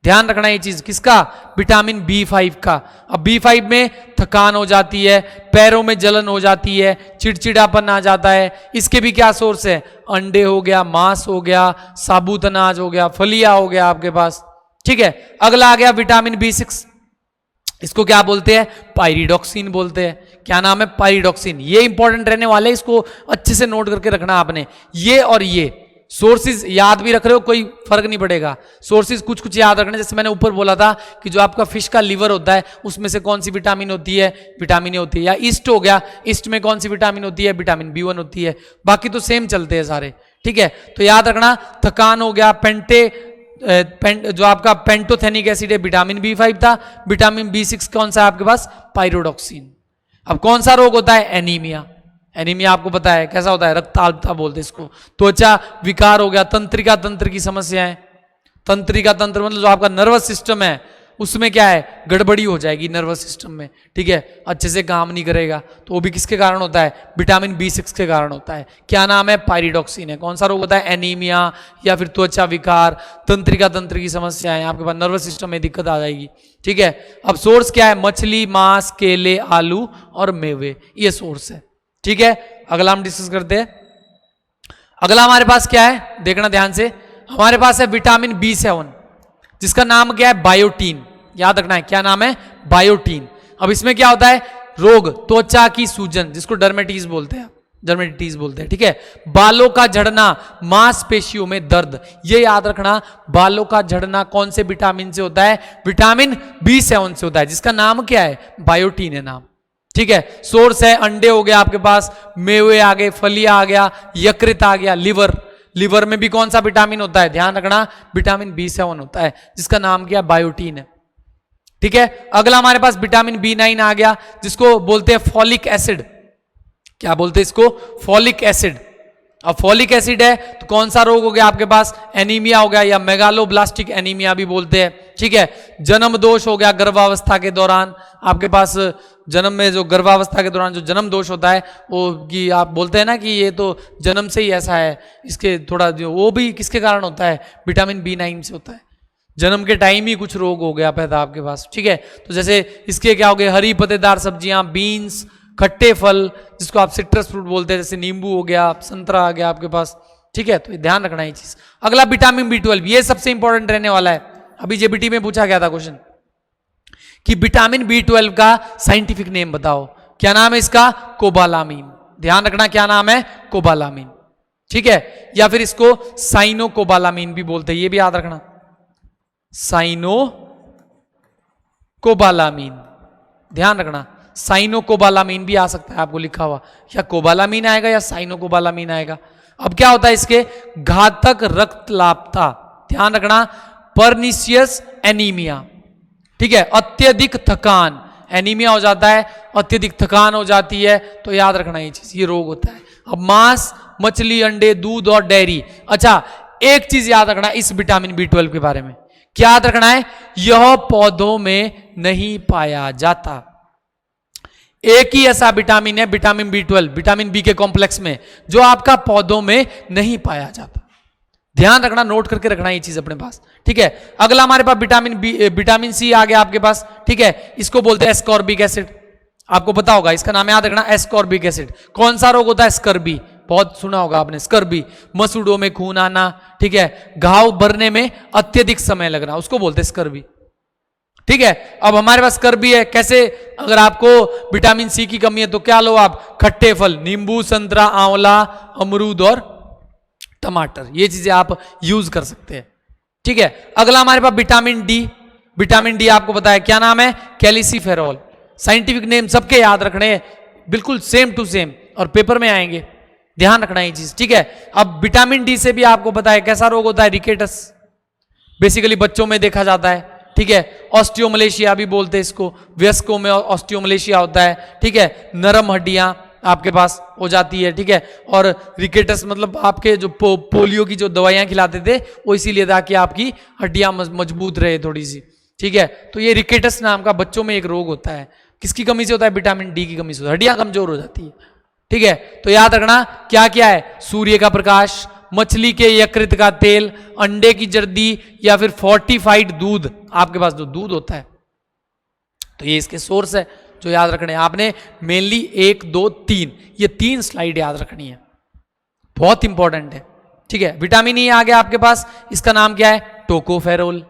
ध्यान रखना ये चीज, किसका? विटामिन B5 का। अब B5 में थकान हो जाती है, पैरों में जलन हो जाती है, चिड़चिड़ापन आ जाता है। इसके भी क्या सोर्स है? अंडे हो गया, मांस हो गया, साबुत अनाज हो गया, फलियां हो गया आपके पास, ठीक है। अगला आ गया विटामिन B6। इसको क्या बोलते हैं? पायरिडॉक्सिन बोलते हैं। क्या नाम है? पायरिडॉक्सिन। ये इंपॉर्टेंट रहने वाले, इसको अच्छे से नोट करके रखना आपने। ये और ये सोर्सेज याद भी रख रहे हो, कोई फर्क नहीं पड़ेगा। सोर्सेज कुछ कुछ याद रखने, जैसे मैंने ऊपर बोला था कि जो आपका फिश का लिवर होता है उसमें से कौन सी विटामिन होती है? विटामिन ए होती है। या ईस्ट हो गया, ईस्ट में कौन सी विटामिन होती है? विटामिन B1 होती है। बाकी तो सेम चलते हैं सारे, ठीक है। तो याद रखना, थकान हो गया, जो आपका पेंटोथेनिक एसिड है विटामिन B5 था। विटामिन B6 कौन सा है आपके पास? पायरिडॉक्सिन। अब कौन सा रोग होता है? एनीमिया। एनीमिया आपको पता है कैसा होता है? रक्ताल्पता बोलते हैं इसको। त्वचा विकार हो गया, तंत्रिका तंत्र की समस्याएं। तंत्रिका तंत्र मतलब जो आपका नर्वस सिस्टम है उसमें क्या है? गड़बड़ी हो जाएगी नर्वस सिस्टम में, ठीक है, अच्छे से काम नहीं करेगा। तो वो भी किसके कारण होता है? विटामिन B6 के कारण होता है। क्या नाम है? पायरिडॉक्सिन है। कौन सा रोग होता है? एनीमिया, या फिर त्वचा विकार, तंत्रिका तंत्र की समस्याएं, आपके पास नर्वस सिस्टम में दिक्कत आ जाएगी, ठीक है। अब सोर्स क्या है? मछली, मांस, केले, आलू और मेवे, ये सोर्स है, ठीक है। अगला हम डिस्कस करते हैं। अगला हमारे पास क्या है? देखना ध्यान से, हमारे पास है विटामिन B7, जिसका नाम क्या है? बायोटीन। याद रखना है, क्या नाम है? बायोटीन। अब इसमें क्या होता है? रोग, त्वचा की सूजन, जिसको डर्मेटिस बोलते हैं, डर्मेटिस बोलते हैं, ठीक है। बालों का झड़ना, मांसपेशियों में दर्द, ये याद रखना। बालों का झड़ना कौन से विटामिन से होता है? विटामिन B7 से होता है, जिसका नाम क्या है? बायोटीन है नाम, ठीक है। सोर्स है अंडे हो गया आपके पास, मेवे आ गए, फलियां आ गया, यकृत आ गया, लिवर। लिवर में भी कौन सा विटामिन होता है? ध्यान रखना, विटामिन B7 होता है, जिसका नाम क्या? बायोटीन है, ठीक है। अगला हमारे पास विटामिन B9 आ गया, जिसको बोलते हैं फॉलिक एसिड। क्या बोलते हैं इसको? Folic acid. अब फॉलिक एसिड है तो कौन सा रोग हो गया आपके पास? एनीमिया हो गया, या मेगालोब्लास्टिक एनीमिया भी बोलते हैं, ठीक है। जन्म दोष हो गया, गर्भावस्था के दौरान आपके पास जन्म में जो गर्भावस्था के दौरान जो जन्म दोष होता है, वो कि आप बोलते हैं ना कि ये तो जन्म से ही ऐसा है, इसके थोड़ा जो वो भी किसके कारण होता है? विटामिन B9 से होता है। जन्म के टाइम ही कुछ रोग हो गया पैदा आपके पास, ठीक है। तो जैसे इसके क्या हो गए? हरी पत्तेदार सब्जियां, बीन्स, खट्टे फल, जिसको आप सिट्रस फ्रूट बोलते हैं, जैसे नींबू हो गया, संतरा आ गया आपके पास, ठीक है। तो ध्यान रखना ये चीज। अगला विटामिन B12, ये सबसे इंपॉर्टेंट रहने वाला है। अभी जेबीटी में पूछा गया था क्वेश्चन कि विटामिन B12 का साइंटिफिक नेम बताओ। क्या नाम है इसका? कोबालामीन। ध्यान रखना, क्या नाम है? कोबालामीन, ठीक है। या फिर इसको साइनोकोबालामीन भी बोलते हैं, ये भी याद रखना, साइनोकोबालामीन। ध्यान रखना, साइनोकोबालामीन भी आ सकता है आपको लिखा हुआ, या कोबालामीन आएगा या साइनोकोबालामीन आएगा। अब क्या होता है इसके? घातक रक्तलापता। ध्यान रखना, परनिशियस एनीमिया, ठीक है। अत्यधिक थकान, एनीमिया हो जाता है, अत्यधिक थकान हो जाती है, तो याद रखना ये चीज, ये रोग होता है। अब मांस, मछली, अंडे, दूध और डेयरी। अच्छा, एक चीज याद रखना इस विटामिन B12 के बारे में, क्या याद रखना है? यह पौधों में नहीं पाया जाता। एक ही ऐसा विटामिन है, विटामिन B12, विटामिन बी के कॉम्प्लेक्स में, जो आपका पौधों में नहीं पाया जाता। ध्यान रखना, नोट करके रखना ये चीज अपने पास, ठीक है। अगला हमारे पास विटामिन C आ गया आपके पास, ठीक है। इसको बोलते हैं एस्कॉर्बिक एसिड। आपको पता होगा, इसका नाम याद रखना, एस्कॉर्बिक एसिड। कौन सा रोग होता है? स्कर्बी, बहुत सुना होगा आपने, स्कर्बी। मसूड़ों में खून आना, ठीक है। घाव भरने में अत्यधिक समय लगना, उसको बोलते हैं स्कर्बी। ठीक है। अब हमारे पास कर भी है, कैसे? अगर आपको विटामिन सी की कमी है तो क्या लो आप? खट्टे फल, नींबू, संतरा, आंवला, अमरूद और टमाटर, ये चीजें आप यूज कर सकते हैं। ठीक है। अगला हमारे पास विटामिन डी। विटामिन डी आपको पता है क्या नाम है? कैल्सिफेरॉल। साइंटिफिक नेम सबके याद रखने हैं, बिल्कुल सेम टू सेम, और पेपर में आएंगे, ध्यान रखना ये चीज। ठीक है। अब विटामिन डी से भी आपको पता है कैसा रोग होता है? रिकेटस, बेसिकली बच्चों में देखा जाता है। ठीक है। ऑस्टियोमलेशिया भी बोलते हैं इसको, वयस्कों में ऑस्टियोमलेशिया होता है। ठीक है। नरम हड्डियां आपके पास हो जाती है। ठीक है। और रिकेटस मतलब आपके जो पोलियो की जो दवाइयां खिलाते थे वो इसीलिए था कि आपकी हड्डियां मजबूत रहे थोड़ी सी। ठीक है। तो ये रिकेटस नाम का बच्चों में एक रोग होता है, किसकी कमी से होता है? विटामिन डी की कमी से, हड्डियां कमजोर हो जाती है। ठीक है। तो याद रखना क्या क्या है? सूर्य का प्रकाश, मछली के यकृत का तेल, अंडे की जर्दी, या फिर फोर्टिफाइड दूध, आपके पास जो दूध होता है। तो ये इसके सोर्स है जो याद रखने हैं आपने। मेनली 1 2 3, ये 3 स्लाइड याद रखनी है, बहुत इंपॉर्टेंट है। ठीक है। विटामिन ई आ गया आपके पास, इसका नाम क्या है? टोकोफेरोल।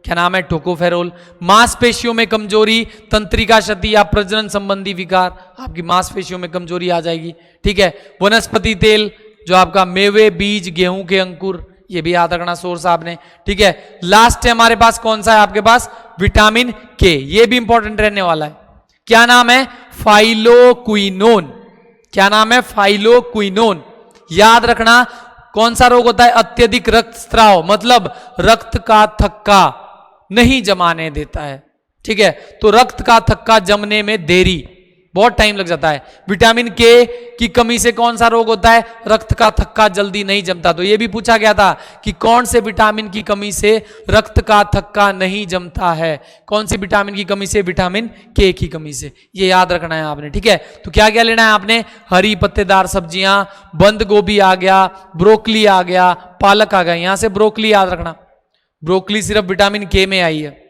क्या नाम है? टोकोफेरोल। मांसपेशियों में कमजोरी, तंत्रिका क्षति या प्रजनन संबंधी विकार, आपकी मांसपेशियों में कमजोरी आ जाएगी। ठीक है। वनस्पति तेल, जो आपका मेवे, बीज, गेहूं के अंकुर, ये भी याद रखना सोर्स आपने। ठीक है। लास्ट है हमारे पास कौन सा है आपके पास? विटामिन के, ये भी इंपॉर्टेंट रहने वाला है। क्या नाम है? फाइलोक्विनोन। क्या नाम है? फाइलोक्विनोन। याद रखना कौन सा रोग होता है? अत्यधिक रक्तस्राव, मतलब रक्त का थक्का नहीं जमाने देता है। ठीक है। तो रक्त का थक्का जमने में देरी, बहुत टाइम लग जाता है। विटामिन के की कमी से कौन सा रोग होता है? रक्त का थक्का जल्दी नहीं जमता। तो यह भी पूछा गया था कि कौन से विटामिन की कमी से रक्त का थक्का नहीं जमता है? कौन सी विटामिन की कमी से? विटामिन के की कमी से। ये याद रखना है आपने। ठीक है। तो क्या क्या लेना है आपने? हरी पत्तेदार सब्जियां, बंद गोभी आ गया, ब्रोकली आ गया, पालक आ गया। यहां से ब्रोकली याद रखना, ब्रोकली सिर्फ विटामिन के में आई है।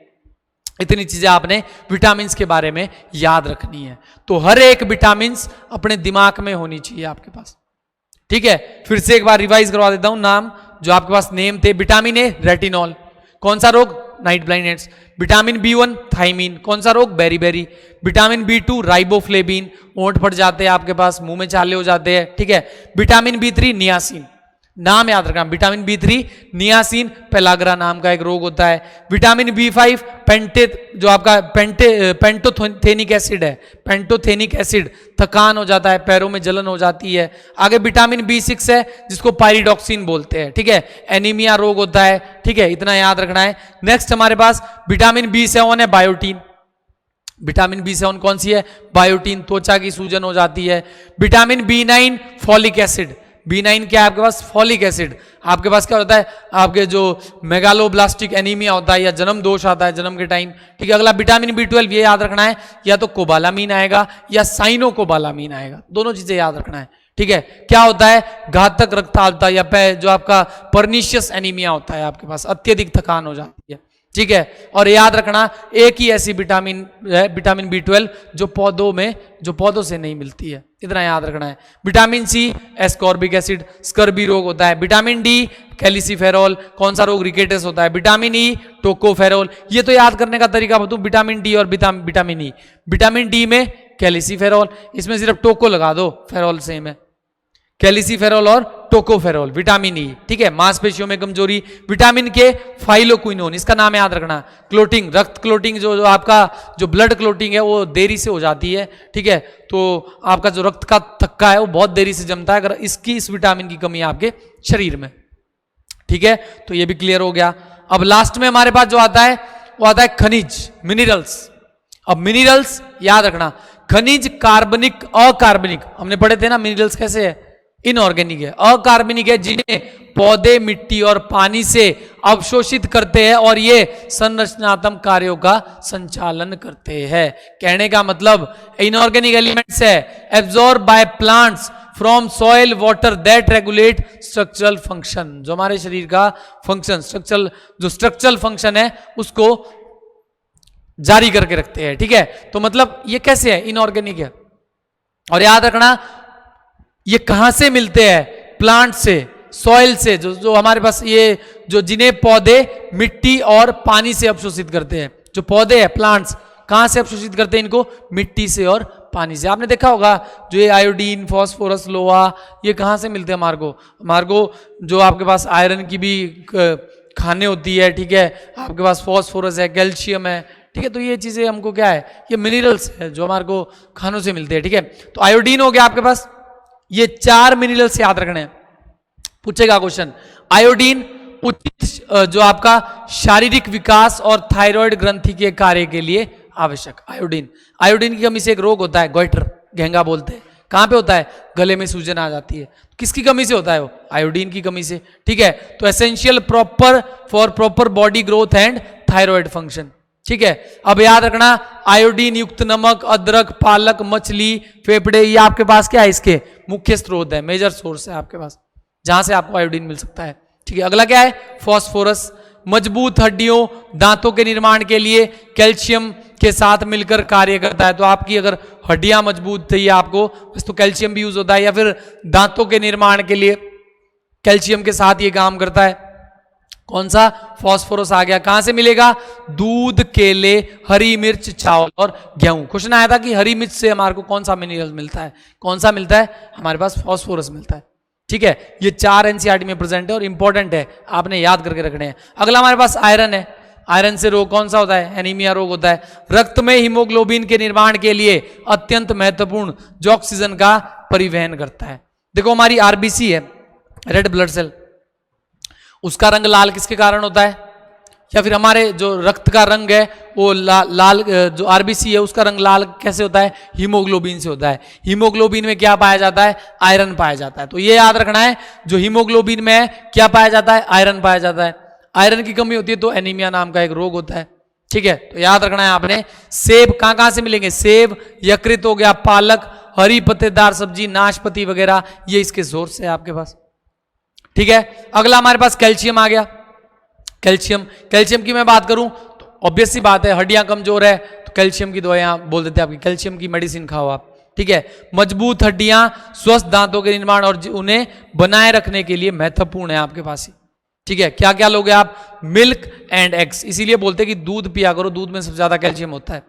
इतनी चीजें आपने विटामिन के बारे में याद रखनी है। तो हर एक विटामिन अपने दिमाग में होनी चाहिए आपके पास। ठीक है। फिर से एक बार रिवाइज करवा देता हूं नाम जो आपके पास नेम थे। विटामिन ए रेटिनॉल, कौन सा रोग? Night blindness. Vitamin B one thiamine, कौन सा रोग? बेरीबेरी। विटामिन बी2 राइबोफ्लेविन, ओंठ फट जाते हैं आपके पास, मुंह में छाले हो जाते हैं। ठीक है। विटामिन बी3 नियासिन, नाम याद रखना, विटामिन बी3 नियासिन पेलाग्रा नाम का एक रोग होता है। विटामिन बी5 जो आपका पेंटोथेनिक एसिड है, पेंटोथेनिक एसिड, थकान हो जाता है, पैरों में जलन हो जाती है। आगे विटामिन बी6 है जिसको पायरिडॉक्सिन बोलते हैं। ठीक है। एनीमिया रोग होता है। ठीक है। इतना याद रखना है। नेक्स्ट हमारे पास विटामिन बी7 है, बायोटीन। विटामिन बी7 कौन सी है? बायोटीन, त्वचा की सूजन हो जाती है। विटामिन बी9 फॉलिक एसिड, बी9 क्या है आपके पास? Folic acid. आपके पास क्या होता है? आपके जो मेगालोब्लास्टिक एनीमिया होता है या जन्म दोष आता है जन्म के टाइम। ठीक है। अगला विटामिन बी12, ये याद रखना है, या तो कोबालामीन आएगा या साइनोकोबालामीन आएगा, दोनों चीजें याद रखना है। ठीक है। क्या होता है? घातक रक्तचापता या जो आपका परनीशियस एनीमिया होता है, आपके पास अत्यधिक थकान हो जाती है। ठीक है। और याद रखना एक ही ऐसी विटामिन है, विटामिन बी12, जो पौधों से नहीं मिलती है, इतना याद रखना है। Vitamin C ascorbic acid, scurvy रोग होता है। विटामिन डी कैल्सिफेरॉल, कौन सा रोग? रिकेटस होता है। Vitamin E tocopherol. ये तो याद करने का तरीका बताऊं, विटामिन डी और विटामिन ई। विटामिन डी में कैल्सिफेरॉल, इसमें सिर्फ टोको लगा दो, फेरोल सेम है। कैल्सिफेरॉल और टोकोफेरोल, विटामिन ई। ठीक है। मांसपेशियों में कमजोरी, विटामिन के फाइलोक्विनोन, इसका नाम याद रखना। क्लोटिंग, रक्त क्लोटिंग, जो आपका जो ब्लड क्लोटिंग है वो देरी से हो जाती है। ठीक है। तो आपका जो रक्त का थक्का है वो बहुत देरी से जमता है अगर इस विटामिन की कमी है आपके शरीर में। ठीक है। तो ये भी क्लियर हो गया। अब लास्ट में हमारे पास जो आता है वो आता है खनिज, मिनरल्स। अब मिनरल्स याद रखना, खनिज कार्बनिक, अकार्बनिक, हमने पढ़े थे ना मिनरल्स कैसे है? इनऑर्गेनिक है, अकार्बनिक है, जिन्हें पौधे मिट्टी और पानी से अवशोषित करते हैं और ये संरचनात्मक कार्यों का संचालन करते हैं। कहने का मतलब इनऑर्गेनिक एलिमेंट्स है absorb by plants from soil water that regulate structural function, जो हमारे शरीर का फंक्शन स्ट्रक्चरल फंक्शन है उसको जारी करके रखते हैं। ठीक है। तो मतलब ये कैसे है? इनऑर्गेनिक है। और याद रखना ये कहां से मिलते हैं? प्लांट से, सॉइल से, जो हमारे पास ये जो जिन्हें पौधे मिट्टी और पानी से अवशोषित करते हैं। जो पौधे हैं प्लांट्स कहां से अवशोषित करते हैं इनको? मिट्टी से और पानी से। आपने देखा होगा जो ये आयोडीन, फास्फोरस, लोहा, ये कहां से मिलते हैं हमारे को जो आपके पास आयरन की भी खाने होती है, ठीक है, आपके पास फास्फोरस है, कैल्शियम है, ठीक है, तो ये चीजें हमको क्या है, ये मिनरल्स है जो हमारे को खानों से मिलते हैं, ठीक है। तो आयोडीन हो गया आपके पास, ये 4 मिनरल्स याद रखने हैं। पूछेगा क्वेश्चन, आयोडीन उचित जो आपका शारीरिक विकास और थायराइड ग्रंथि के कार्य के लिए आवश्यक। आयोडीन की कमी से एक रोग होता है गोइटर, घेंगा बोलते हैं। कहां पे होता है? गले में सूजन आ जाती है। किसकी कमी से होता है वो? आयोडीन की कमी से, ठीक है। तो essential for proper body growth and thyroid function, ठीक है। अब याद रखना, आयोडीन युक्त नमक, अदरक, पालक, मछली, फेफड़े, ये आपके पास क्या है? इसके मुख्य स्रोत है, मेजर सोर्स है आपके पास जहां से आपको आयोडीन मिल सकता है, ठीक है। अगला क्या है? फास्फोरस, मजबूत हड्डियों, दांतों के निर्माण के लिए कैल्शियम के साथ मिलकर कार्य करता है। तो आपकी अगर हड्डियां मजबूत चाहिए आपको, तो कैल्शियम भी यूज होता है, या फिर दांतों के निर्माण के लिए कैल्शियम के साथ ये काम करता है। कौन सा? फास्फोरस आ गया। कहां से मिलेगा? दूध, केले, हरी मिर्च, चावल और गेहूं। क्वेश्चन आया था कि हरी मिर्च से हमारे को कौन सा मिनरल मिलता है? कौन सा मिलता है? हमारे पास फास्फोरस मिलता है, ठीक है। ये 4 एनसीईआरटी में प्रेजेंट है और इंपॉर्टेंट है, आपने याद करके रखने हैं। अगला हमारे पास आयरन है। आयरन से रोग कौन सा होता है? एनीमिया रोग होता है। रक्त में हीमोग्लोबिन के निर्माण के लिए अत्यंत महत्वपूर्ण जो ऑक्सीजन का परिवहन करता है। देखो हमारी आरबीसी है, रेड ब्लड सेल, उसका रंग लाल किसके कारण होता है? या फिर हमारे जो रक्त का रंग है वो लाल जो आरबीसी है उसका रंग लाल कैसे होता है? हीमोग्लोबिन से होता है। हीमोग्लोबिन में क्या पाया जाता है? आयरन पाया जाता है। तो ये याद रखना है, जो हीमोग्लोबिन में है क्या पाया जाता है? आयरन पाया जाता है। आयरन की कमी होती है तो एनीमिया नाम का एक रोग होता है, ठीक है। तो याद रखना है आपने। सेब कहां से मिलेंगे? सेब, यकृत हो गया, पालक, हरी पत्तेदार सब्जी, नाशपाती वगैरह, ये इसके सोर्स है आपके पास, ठीक है। अगला हमारे पास कैल्शियम आ गया। कैल्शियम की मैं बात करूं तो ऑब्वियस सी बात है, हड्डियां कमजोर है तो कैल्शियम की दवाइयां बोल देते हैं आपकी, कैल्शियम की मेडिसिन खाओ आप, ठीक है। मजबूत हड्डियां स्वस्थ दांतों के निर्माण और उन्हें बनाए रखने के लिए महत्वपूर्ण है आपके पास ही, ठीक है। क्या क्या लोगे आप? मिल्क एंड एग्स, इसीलिए बोलते हैं कि दूध पिया करो, दूध में सबसे ज्यादा कैल्शियम होता है।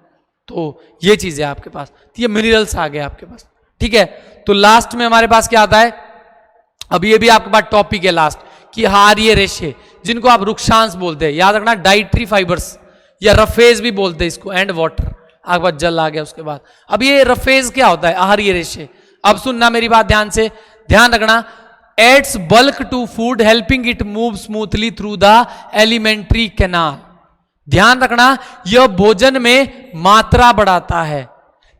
तो ये चीज है आपके पास, तो ये मिनरल्स आ गए आपके पास, ठीक है। तो लास्ट में हमारे पास क्या आता है? अब ये भी आपके पास टॉपिक है लास्ट कि हार्य रेशे, जिनको आप रुक्षांश बोलते हैं, याद रखना। डाइटरी फाइबर्स या रफेज भी बोलते हैं इसको, एंड वाटर, आपके पास जल आ गया उसके बाद। अब ये रफेज क्या होता है? आहार्य रेशे। अब सुनना मेरी बात ध्यान से, ध्यान रखना। Adds bulk to food helping it move smoothly through the alimentary canal. ध्यान रखना, यह भोजन में मात्रा बढ़ाता है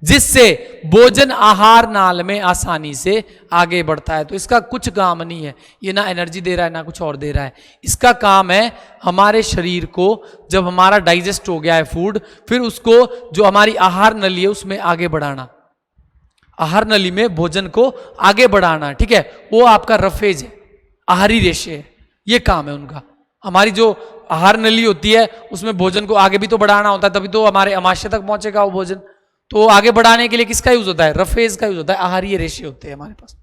जिससे भोजन आहार नाल में आसानी से आगे बढ़ता है। तो इसका कुछ काम नहीं है, ये ना एनर्जी दे रहा है ना कुछ और दे रहा है। इसका काम है हमारे शरीर को जब हमारा डाइजेस्ट हो गया है फूड, फिर उसको जो हमारी आहार नली है उसमें आगे बढ़ाना, आहार नली में भोजन को आगे बढ़ाना, ठीक है। वो आपका रफेज है, आहारी रेशे है, ये काम है उनका। हमारी जो आहार नली होती है उसमें भोजन को आगे भी तो बढ़ाना होता है, तभी तो हमारे अमाशय तक पहुंचेगा वो भोजन। तो आगे बढ़ाने के लिए किसका यूज होता है? रफेज का यूज होता है। आहारीय रेशे होते हैं हमारे पास,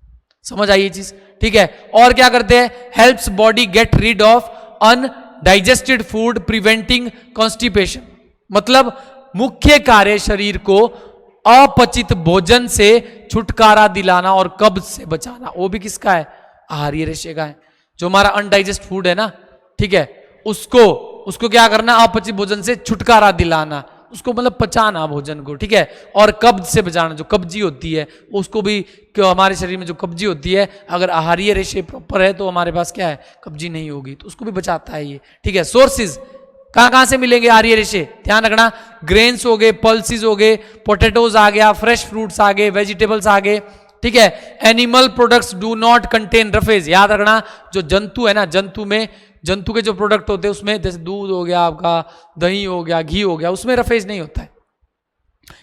समझ आई ये चीज, ठीक है। और क्या करते हैं? Helps body get rid of undigested food preventing constipation. मतलब मुख्य कार्य शरीर को अपचित भोजन से छुटकारा दिलाना और कब्ज से बचाना, वो भी किसका है? आहारीय रेशे का है। जो हमारा अनडाइजेस्ट फूड है ना, ठीक है, उसको क्या करना? अपचित भोजन से छुटकारा दिलाना, उसको मतलब पचाना भोजन को, ठीक है। और कब्ज से बचाना, जो कब्जी होती है उसको भी, हमारे शरीर में जो कब्जी होती है, अगर आहारीय रेशे प्रॉपर है तो हमारे पास क्या है? कब्जी नहीं होगी, तो उसको भी बचाता है ये, ठीक है। सोर्सेज कहां से मिलेंगे आहारीय रेशे? ध्यान रखना, ग्रेन्स हो गए, पल्सिस हो गए, पोटैटोज आ गया, फ्रेश फ्रूट्स आ गए, वेजिटेबल्स आ गए, ठीक है। Animal products do not contain roughage. याद रखना, जो जंतु है ना, जंतु के जो प्रोडक्ट होते हैं उसमें जैसे दूध हो गया आपका, दही हो गया, घी हो गया, उसमें रफेज नहीं होता है।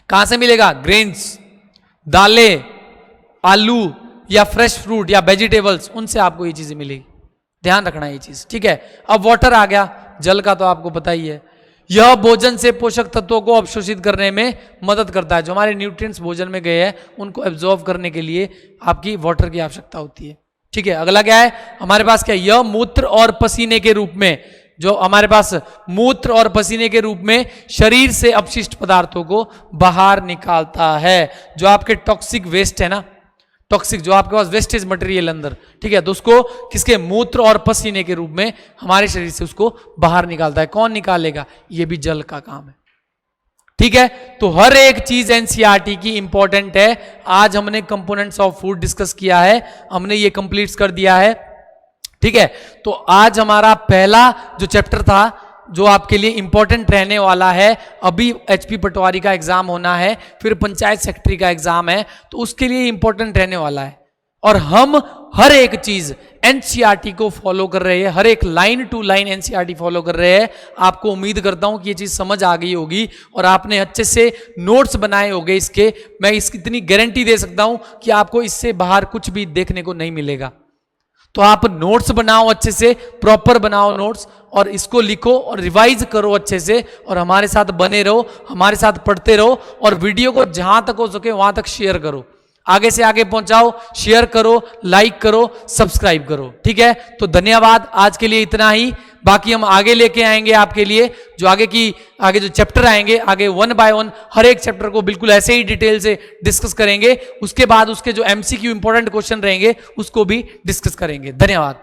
कहां से मिलेगा? ग्रेन्स, दालें, आलू या फ्रेश फ्रूट या वेजिटेबल्स, उनसे आपको ये चीजें मिलेगी। ध्यान रखना ये चीज, ठीक है। अब वाटर आ गया, जल का तो आपको पता ही है। यह भोजन से पोषक तत्वों को अवशोषित करने में मदद करता है। जो हमारे न्यूट्रिएंट्स भोजन में गए हैं उनको एब्जॉर्ब करने के लिए आपकी वाटर की आवश्यकता होती है, ठीक है। अगला क्या है हमारे पास? क्या? यह मूत्र और पसीने के रूप में जो हमारे पास मूत्र और पसीने के रूप में शरीर से अपशिष्ट पदार्थों को बाहर निकालता है। जो आपके टॉक्सिक वेस्ट है ना, टॉक्सिक जो आपके पास वेस्टेज मटेरियल अंदर, ठीक है, तो उसको किसके मूत्र और पसीने के रूप में हमारे शरीर से उसको बाहर निकालता है। कौन निकालेगा? ये भी जल का काम है। ठीक है, तो हर एक चीज एनसीईआरटी की इंपॉर्टेंट है। आज हमने कंपोनेंट्स ऑफ फूड डिस्कस किया है, हमने ये कंप्लीट कर दिया है। ठीक है, तो आज हमारा पहला जो चैप्टर था जो आपके लिए इंपॉर्टेंट रहने वाला है, अभी एचपी पटवारी का एग्जाम होना है, फिर पंचायत सेक्रेटरी का एग्जाम है, तो उसके लिए इंपॉर्टेंट रहने वाला है। और हम हर एक चीज एनसीईआरटी को फॉलो कर रहे हैं, हर एक line to line NCERT follow कर रहे हैं। आपको उम्मीद करता हूं कि ये चीज समझ आ गई होगी और आपने अच्छे से नोट्स बनाए होंगे इसके। मैं इसकी इतनी गारंटी दे सकता हूं कि आपको इससे बाहर कुछ भी देखने को नहीं मिलेगा। तो आप नोट्स बनाओ, अच्छे से प्रॉपर बनाओ नोट्स, और इसको लिखो और रिवाइज करो अच्छे से, और हमारे साथ बने रहो, हमारे साथ पढ़ते रहो, और वीडियो को जहां तक हो सके वहां तक शेयर करो, आगे से आगे पहुंचाओ, शेयर करो, लाइक करो, सब्सक्राइब करो। ठीक है, तो धन्यवाद, आज के लिए इतना ही। बाकी हम आगे लेके आएंगे आपके लिए जो आगे जो चैप्टर आएंगे, आगे 1 बाय 1 हर एक चैप्टर को बिल्कुल ऐसे ही डिटेल से डिस्कस करेंगे। उसके बाद उसके जो एमसीक्यू इंपॉर्टेंट क्वेश्चन रहेंगे उसको भी डिस्कस करेंगे। धन्यवाद।